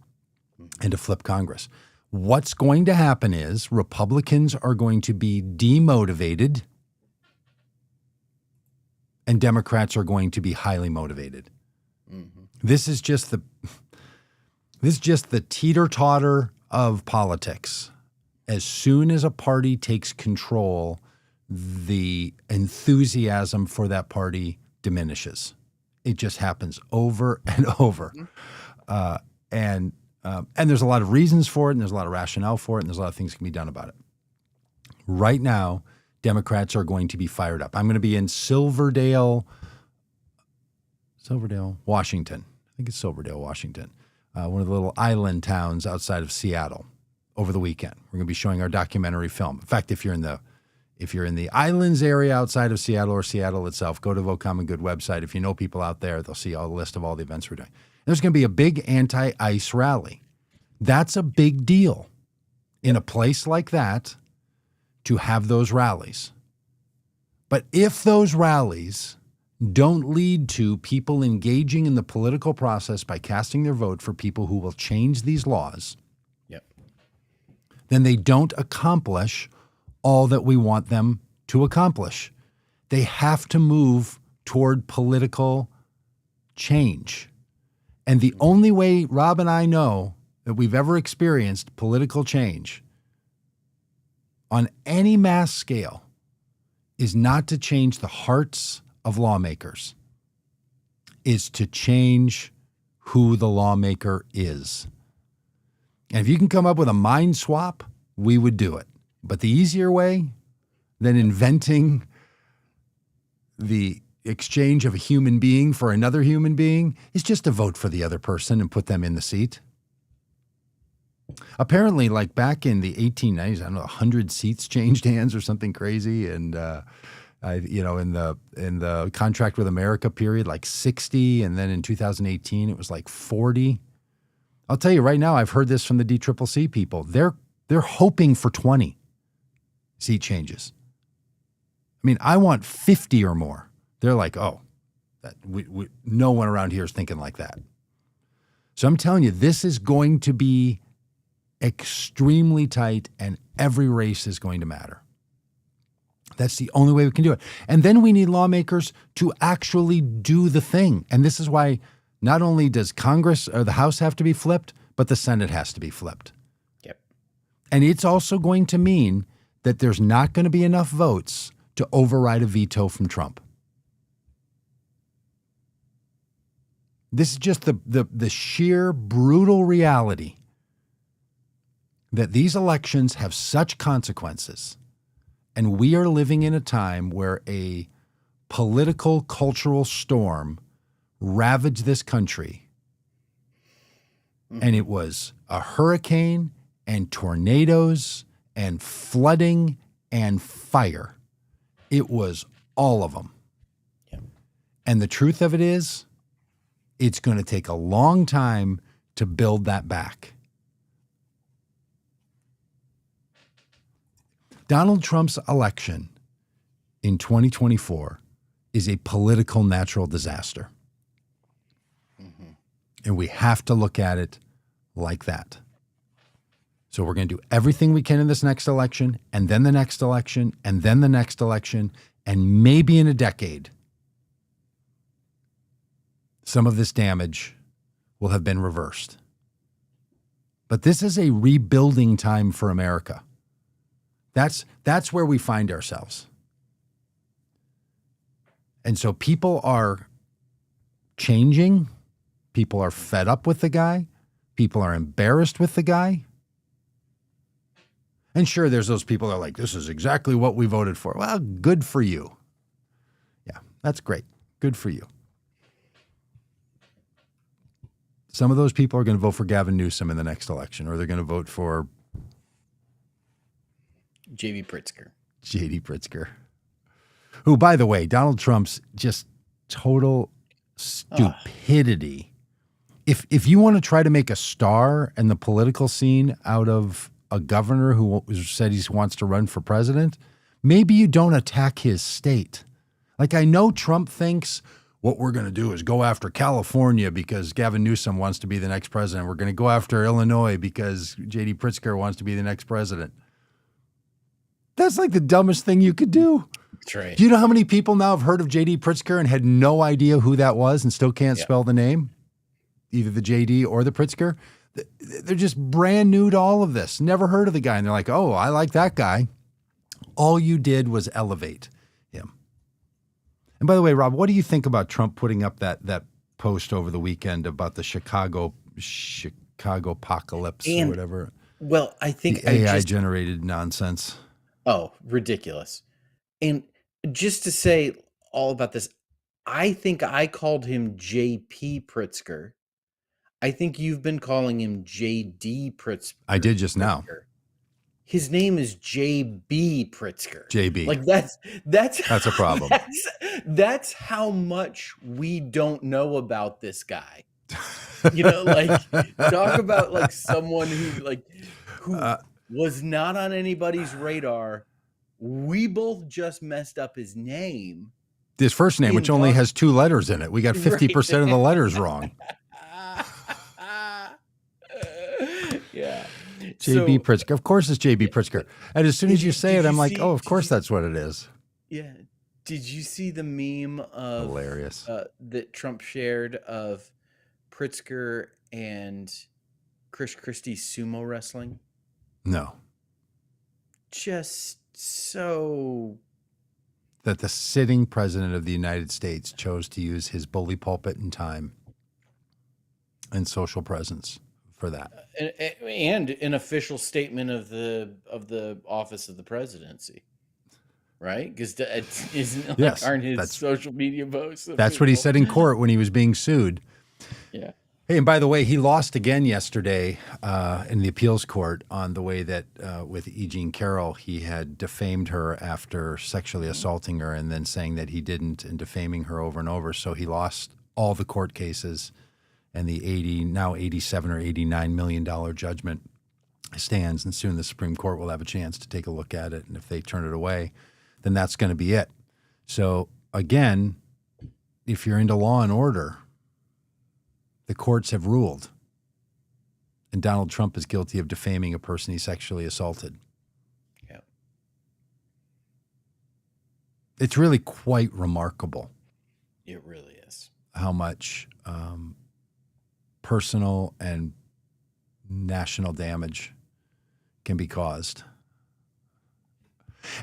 and to flip Congress. What's going to happen is Republicans are going to be demotivated and Democrats are going to be highly motivated. Mm-hmm. This is just the teeter-totter of politics. As soon as a party takes control, the enthusiasm for that party diminishes. It just happens over and over. And there's a lot of reasons for it, and there's a lot of rationale for it, and there's a lot of things that can be done about it. Right now, Democrats are going to be fired up. I'm going to be in Silverdale, Washington. I think it's Silverdale, Washington. One of the little island towns outside of Seattle over the weekend. We're going to be showing our documentary film. In fact, if you're in the islands area outside of Seattle or Seattle itself, go to Vote Common Good website. If you know people out there, they'll see all the list of all the events we're doing. There's going to be a big anti-ICE rally. That's a big deal in a place like that to have those rallies. But if those rallies don't lead to people engaging in the political process by casting their vote for people who will change these laws, then they don't accomplish all that we want them to accomplish. They have to move toward political change. And the only way Rob and I know that we've ever experienced political change on any mass scale is not to change the hearts of lawmakers, is to change who the lawmaker is. And if you can come up with a mind swap, we would do it. But the easier way than inventing the exchange of a human being for another human being is just to vote for the other person and put them in the seat. Apparently, like back in the 1890s, I don't know, 100 seats changed hands or something crazy. And, in the Contract with America period, like 60. And then in 2018, it was like 40. I'll tell you right now, I've heard this from the DCCC people. They're hoping for 20 seat changes. I mean, I want 50 or more. They're like, oh, no one around here is thinking like that. So I'm telling you, this is going to be extremely tight, and every race is going to matter. That's the only way we can do it. And then we need lawmakers to actually do the thing. And this is why not only does Congress or the House have to be flipped, but the Senate has to be flipped. Yep. And it's also going to mean that there's not going to be enough votes to override a veto from Trump. This is just the sheer brutal reality that these elections have such consequences. And we are living in a time where a political, cultural storm ravaged this country. And it was a hurricane and tornadoes and flooding and fire. It was all of them. Yeah. And the truth of it is, it's going to take a long time to build that back. Donald Trump's election in 2024 is a political natural disaster. Mm-hmm. And we have to look at it like that. So we're going to do everything we can in this next election, and then the next election, and then the next election, and maybe in a decade, some of this damage will have been reversed. But this is a rebuilding time for America. That's where we find ourselves. And so people are changing. People are fed up with the guy. People are embarrassed with the guy. And sure, there's those people that are like, this is exactly what we voted for. Well, good for you. Yeah, that's great. Good for you. Some of those people are going to vote for Gavin Newsom in the next election, or they're going to vote for J.D. Pritzker. Who, by the way, Donald Trump's just total stupidity. If you want to try to make a star in the political scene out of a governor who said he wants to run for president, maybe you don't attack his state. Like, I know Trump thinks what we're going to do is go after California because Gavin Newsom wants to be the next president. We're going to go after Illinois because J.D. Pritzker wants to be the next president. That's like the dumbest thing you could do. That's right. Do you know how many people now have heard of J.D. Pritzker and had no idea who that was and still can't spell the name? Either the J.D. or the Pritzker? They're just brand new to all of this. Never heard of the guy. And they're like, oh, I like that guy. All you did was elevate him. And by the way, Rob, what do you think about Trump putting up that post over the weekend about the Chicago apocalypse or whatever? Well, I think the AI-generated nonsense. Oh, ridiculous. And just to say all about this, I think I called him J.P. Pritzker. I think you've been calling him J.D. Pritzker. I did just now. His name is J.B. Pritzker. J.B. Like that's a problem. That's how much we don't know about this guy. You know, like talk about like someone who was not on anybody's radar. We both just messed up his name. His first name, which only has 2 letters in it. We got 50% of the letters wrong. Yeah. J.B. Pritzker. Of course it's J.B. Pritzker. And as soon as you say it, I'm like, oh, of course that's what it is. Yeah. Did you see the meme of hilarious that Trump shared of Pritzker and Chris Christie sumo wrestling? No. Just so that the sitting president of the United States chose to use his bully pulpit and time and social presence for that, and an official statement of the office of the presidency, right? Because isn't like, aren't his social media posts? That's what he said in court when he was being sued. Yeah. Hey, and by the way, he lost again yesterday in the appeals court on the way that with E. Jean Carroll, he had defamed her after sexually assaulting her and then saying that he didn't and defaming her over and over. So he lost all the court cases, and the now $87 or $89 million judgment stands. And soon the Supreme Court will have a chance to take a look at it. And if they turn it away, then that's going to be it. So again, if you're into law and order, the courts have ruled, and Donald Trump is guilty of defaming a person he sexually assaulted. Yeah. It's really quite remarkable. It really is. How much personal and national damage can be caused.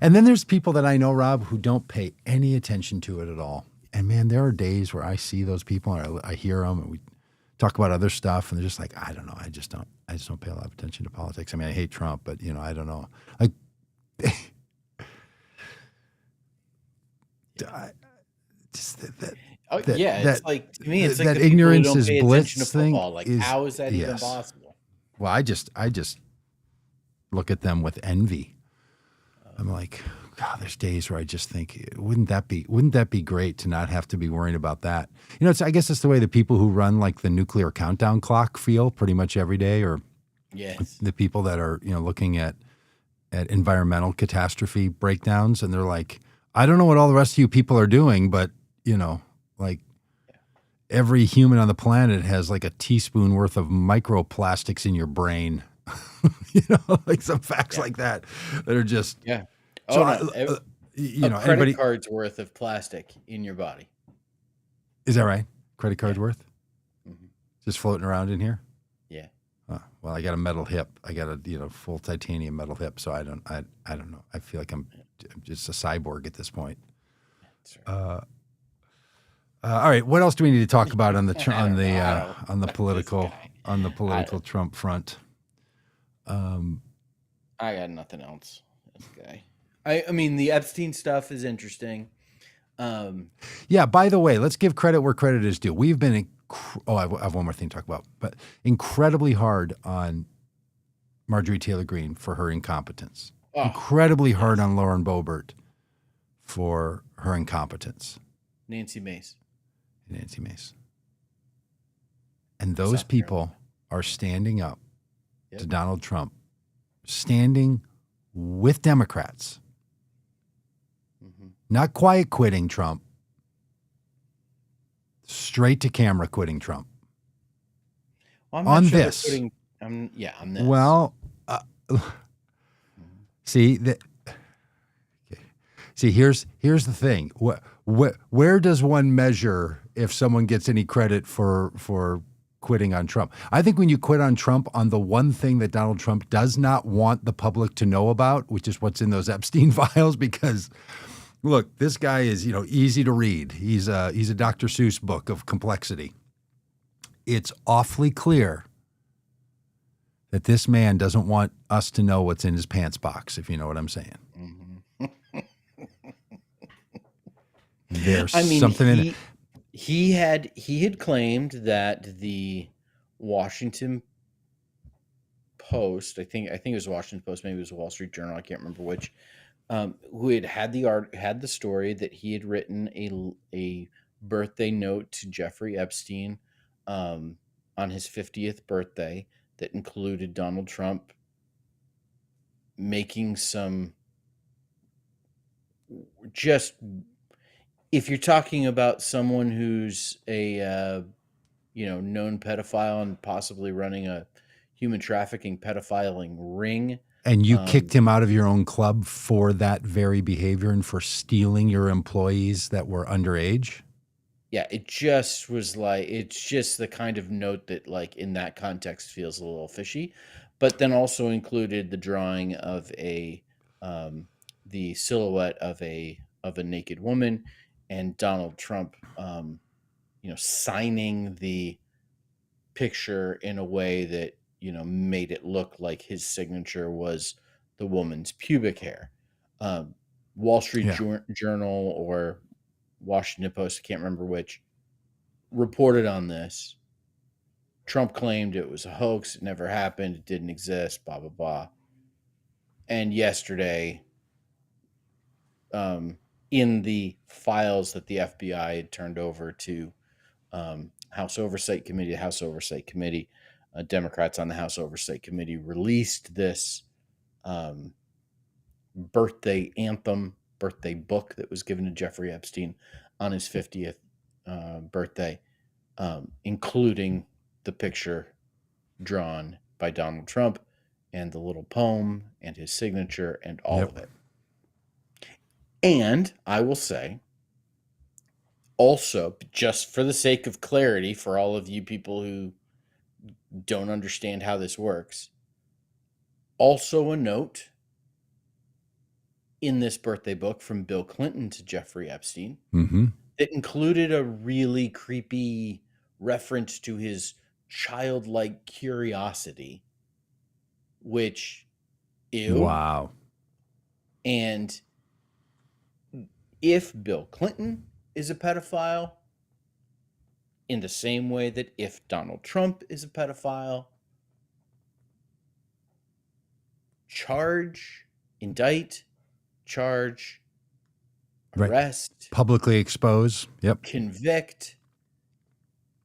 And then there's people that I know, Rob, who don't pay any attention to it at all. And man, there are days where I see those people and I hear them and we talk about other stuff, and they're just like, I don't know. I just don't pay a lot of attention to politics. I mean, I hate Trump, but I don't know. Like, it's like, to me, it's like that the ignorance who don't is pay bliss attention to thing. football. Like, how is that even possible? Well, I just look at them with envy. I'm like, God, there's days where I just think, wouldn't that be great to not have to be worrying about that? I guess it's the way the people who run like the nuclear countdown clock feel pretty much every day, or yes, the people that are, looking at at environmental catastrophe breakdowns, and they're like, I don't know what all the rest of you people are doing, but like every human on the planet has like a teaspoon worth of microplastics in your brain. Like some facts like that are just Yeah. so. Oh no. A credit Anybody, card's worth of plastic in your body. is that right? Credit card Yeah. worth just floating around in here. Yeah. Well, I got a metal hip. I got a full titanium metal hip. So I don't know. I feel like I'm just a cyborg at this point. That's right. All right. What else do we need to talk about on the This political Trump front? I got nothing else. This guy. I mean, the Epstein stuff is interesting. Yeah. By the way, let's give credit where credit is due. We've been I have one more thing to talk about, but incredibly hard on Marjorie Taylor Greene for her incompetence. Incredibly hard on Lauren Boebert for her incompetence. Nancy Mace. And those people are standing up to Donald Trump, standing with Democrats, not quiet quitting Trump, straight to camera quitting Trump. Well, I'm on not sure this. on this. Well, see that. See, here's the thing. Where does one measure if someone gets any credit for quitting on Trump? I think when you quit on Trump on the one thing that Donald Trump does not want the public to know about, which is what's in those Epstein files, because look, this guy is easy to read. He's a Dr. Seuss book of complexity. It's awfully clear that this man doesn't want us to know what's in his pants box, if you know what I'm saying. There's something in it. He had claimed that the Washington Post, I think it was Washington Post, maybe it was Wall Street Journal, I can't remember which, who had the story that he had written a birthday note to Jeffrey Epstein on his 50th birthday that included Donald Trump making some just. If you're talking about someone who's a known pedophile and possibly running a human trafficking pedophiling ring, and you kicked him out of your own club for that very behavior and for stealing your employees that were underage. Yeah, it just was like, it's just the kind of note that like in that context feels a little fishy, but then also included the drawing of the silhouette of a naked woman and Donald Trump, signing the picture in a way that, made it look like his signature was the woman's pubic hair. Wall Street Journal or Washington Post, I can't remember which, reported on this. Trump claimed it was a hoax. It never happened. It didn't exist, blah, blah, blah. And yesterday, in the files that the FBI had turned over to House Oversight Committee, Democrats on the House Oversight Committee released this birthday book that was given to Jeffrey Epstein on his 50th birthday, including the picture drawn by Donald Trump and the little poem and his signature and all of it. And I will say, also, just for the sake of clarity for all of you people who don't understand how this works, also a note in this birthday book from Bill Clinton to Jeffrey Epstein that included a really creepy reference to his childlike curiosity, which, ew. Wow. And if Bill Clinton is a pedophile, in the same way that if Donald Trump is a pedophile, indict, charge, arrest, publicly expose, convict,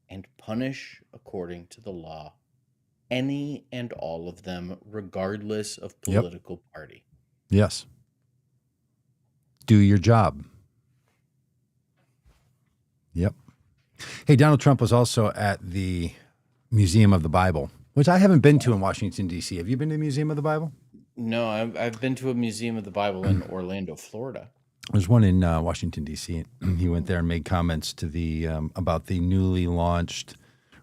and punish according to the law any and all of them, regardless of political party. Yes. Do your job. Yep. Hey, Donald Trump was also at the Museum of the Bible, which I haven't been to in Washington, D.C. Have you been to the Museum of the Bible? No, I've been to a Museum of the Bible in Orlando, Florida. There's one in Washington, D.C. He went there and made comments to the about the newly launched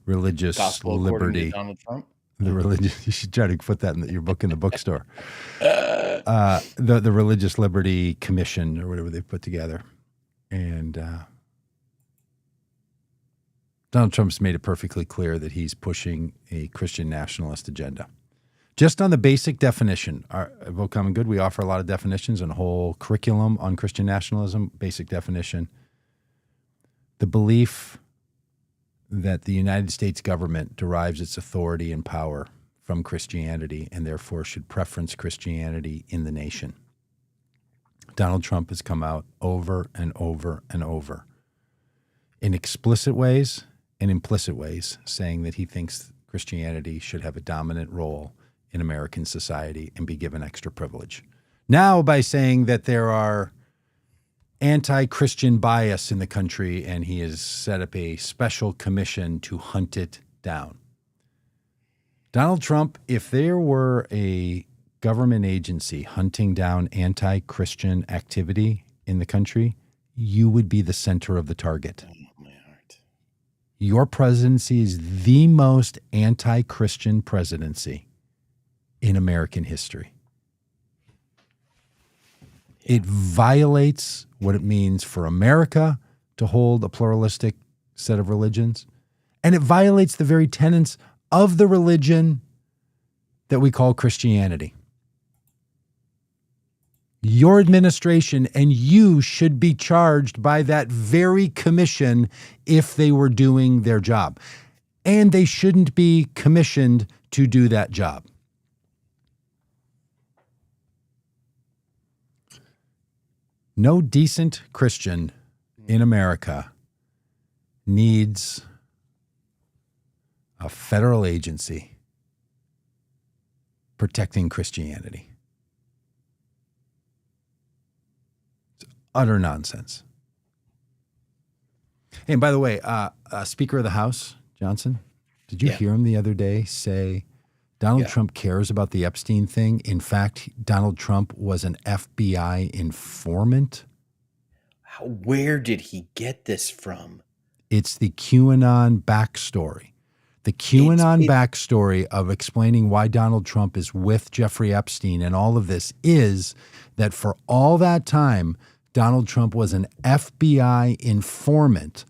religious Gospel according to liberty. Donald Trump. The religious. You should try to put that in your book in the bookstore. The Religious Liberty Commission or whatever they put together, and Donald Trump's made it perfectly clear that he's pushing a Christian nationalist agenda. Just on the basic definition, at Vote Common Good, we offer a lot of definitions and a whole curriculum on Christian nationalism. Basic definition: the belief that the United States government derives its authority and power from Christianity and therefore should preference Christianity in the nation. Donald Trump has come out over and over and over in explicit ways and implicit ways saying that he thinks Christianity should have a dominant role in American society and be given extra privilege. Now by saying that there are anti-Christian bias in the country, and he has set up a special commission to hunt it down. Donald Trump, if there were a government agency hunting down anti-Christian activity in the country, you would be the center of the target. Oh, my heart. Your presidency is the most anti-Christian presidency in American history. It violates what it means for America to hold a pluralistic set of religions, and it violates the very tenets of the religion that we call Christianity. Your administration and you should be charged by that very commission if they were doing their job, and they shouldn't be commissioned to do that job. No decent Christian in America needs a federal agency protecting Christianity. It's utter nonsense. And by the way, Speaker of the House, Johnson, did you hear him the other day say Donald Trump cares about the Epstein thing? In fact, Donald Trump was an FBI informant. Where did he get this from? It's the QAnon backstory. The QAnon backstory of explaining why Donald Trump is with Jeffrey Epstein and all of this is that for all that time, Donald Trump was an FBI informant,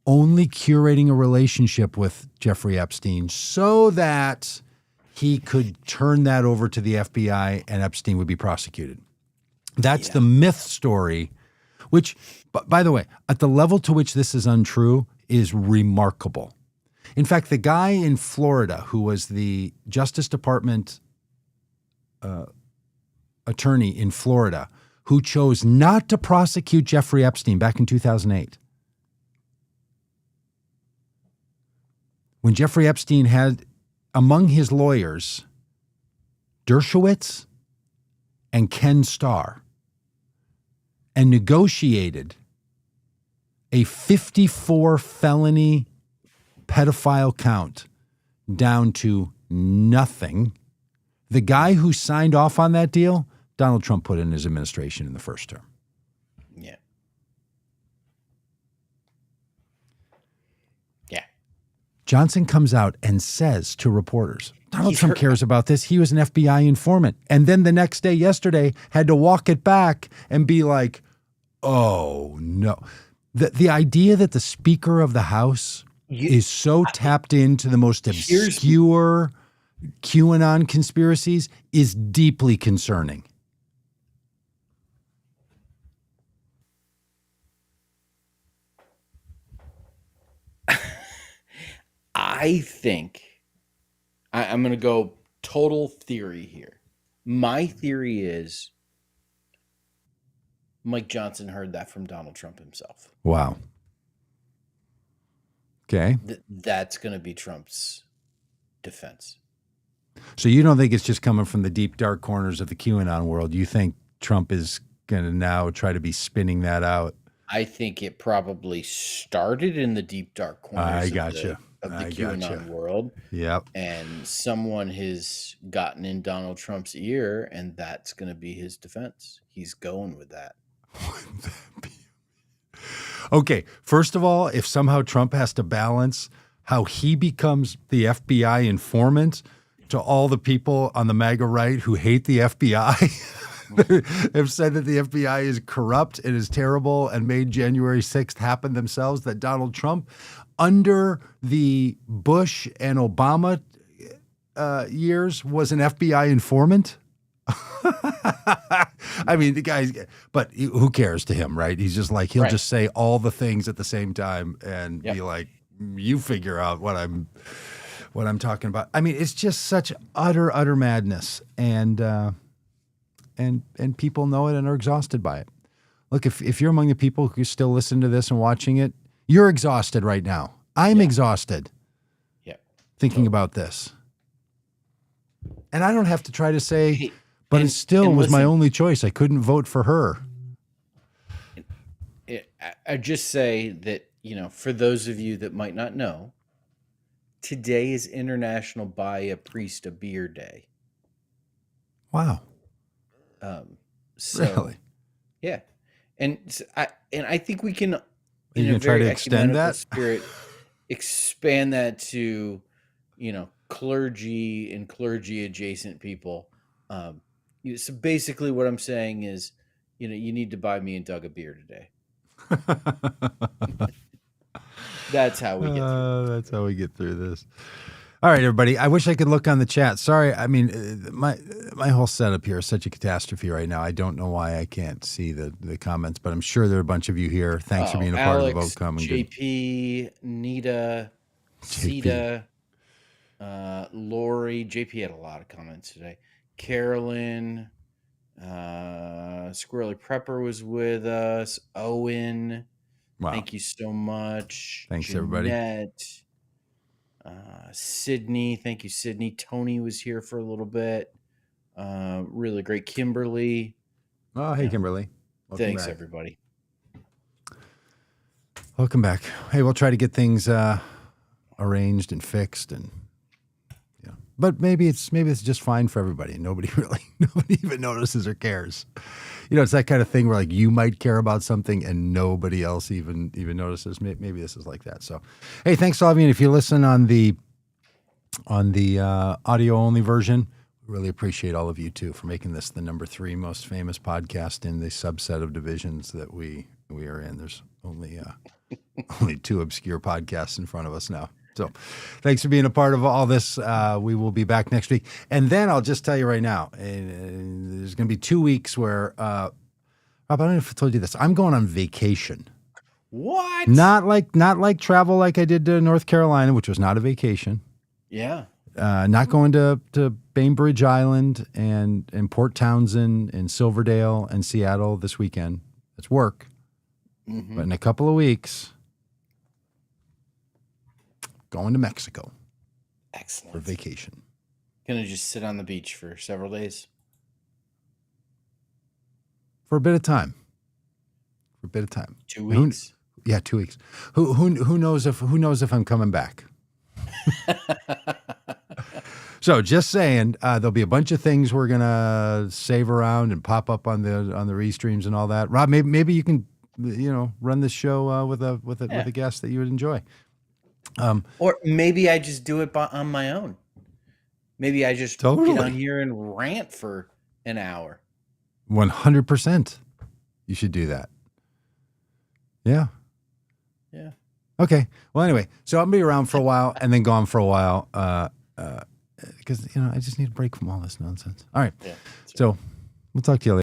only curating a relationship with Jeffrey Epstein so that he could turn that over to the FBI and Epstein would be prosecuted. That's the myth story, which, by the way, at the level to which this is untrue is remarkable. In fact, the guy in Florida who was the Justice Department attorney in Florida who chose not to prosecute Jeffrey Epstein back in 2008, when Jeffrey Epstein had among his lawyers Dershowitz and Ken Starr, and negotiated a 54 felony pedophile count down to nothing. The guy who signed off on that deal, Donald Trump put in his administration in the first term. Yeah. Yeah. Johnson comes out and says to reporters, Donald Trump cares about this. He was an FBI informant. And then the next day, yesterday, had to walk it back and be like, oh, no. The idea that the Speaker of the House is so tapped into the most obscure QAnon conspiracies is deeply concerning. I think I'm going to go total theory here. My theory is Mike Johnson heard that from Donald Trump himself. Wow. Okay. That's going to be Trump's defense. So you don't think it's just coming from the deep, dark corners of the QAnon world. You think Trump is going to now try to be spinning that out. I think it probably started in the deep dark corners of the QAnon world. Yep. And someone has gotten in Donald Trump's ear, and that's going to be his defense. He's going with that. Okay, first of all, if somehow Trump has to balance how he becomes the FBI informant to all the people on the MAGA right who hate the FBI, have said that the FBI is corrupt and is terrible and made January 6th happen themselves, that Donald Trump, under the Bush and Obama years, was an FBI informant. I mean, the guy's, but who cares to him, right? He's just like, he'll just say all the things at the same time and be like, you figure out what I'm talking about. I mean, it's just such utter madness. And people know it and are exhausted by it. Look, if you're among the people who still listen to this and watching it, you're exhausted right now. I'm exhausted thinking about this. And I don't have to try to say, but it still was my only choice. I couldn't vote for her. I just say that, for those of you that might not know, today is International Buy a Priest a Beer Day. Wow. Really? Yeah. And I think we can, in a very ecumenical spirit, expand that to, clergy and clergy adjacent people. So basically what I'm saying is, you need to buy me and Doug a beer today. That's how we get through. That's how we get through this. All right, everybody. I wish I could look on the chat. Sorry. I mean, my whole setup here is such a catastrophe right now. I don't know why I can't see the comments, but I'm sure there are a bunch of you here. Thanks for being a part of the vote. JP, Nita, Sita, Lori. JP had a lot of comments today. Carolyn, Squirrely Prepper was with us. Owen, thank you so much. Thanks, Jeanette, everybody. Sydney, thank you, Sydney. Tony was here for a little bit. Really great. Kimberly. Oh, hey, Kimberly. Thanks, everybody. Welcome back. Hey, we'll try to get things arranged and fixed, and but maybe it's just fine for everybody. Nobody even notices or cares. It's that kind of thing where like you might care about something and nobody else even notices. Maybe this is like that. So, hey, thanks to all of you. And if you listen on the audio only version, we really appreciate all of you too for making this the number 3 most famous podcast in the subset of divisions that we are in. There's only 2 obscure podcasts in front of us now. So thanks for being a part of all this. We will be back next week. And then I'll just tell you right now, there's going to be 2 weeks where, Rob, I don't know if I told you this. I'm going on vacation. What? Not like travel like I did to North Carolina, which was not a vacation. Yeah. Not going to Bainbridge Island and Port Townsend and Silverdale and Seattle this weekend. It's work. Mm-hmm. But in a couple of weeks, going to Mexico. Excellent. For vacation. Gonna just sit on the beach for several days? For a bit of time. 2 weeks? 2 weeks. Who knows if I'm coming back? So just saying, there'll be a bunch of things we're gonna save around and pop up on the restreams and all that. Rob, maybe you can run this show with a guest that you would enjoy. Or maybe I just do it on my own. Maybe I just get on here and rant for an hour. 100%. You should do that. Yeah. Yeah. Okay. Well, anyway, so I'll be around for a while and then gone for a while because I just need a break from all this nonsense. All right. Yeah, so we'll talk to you later.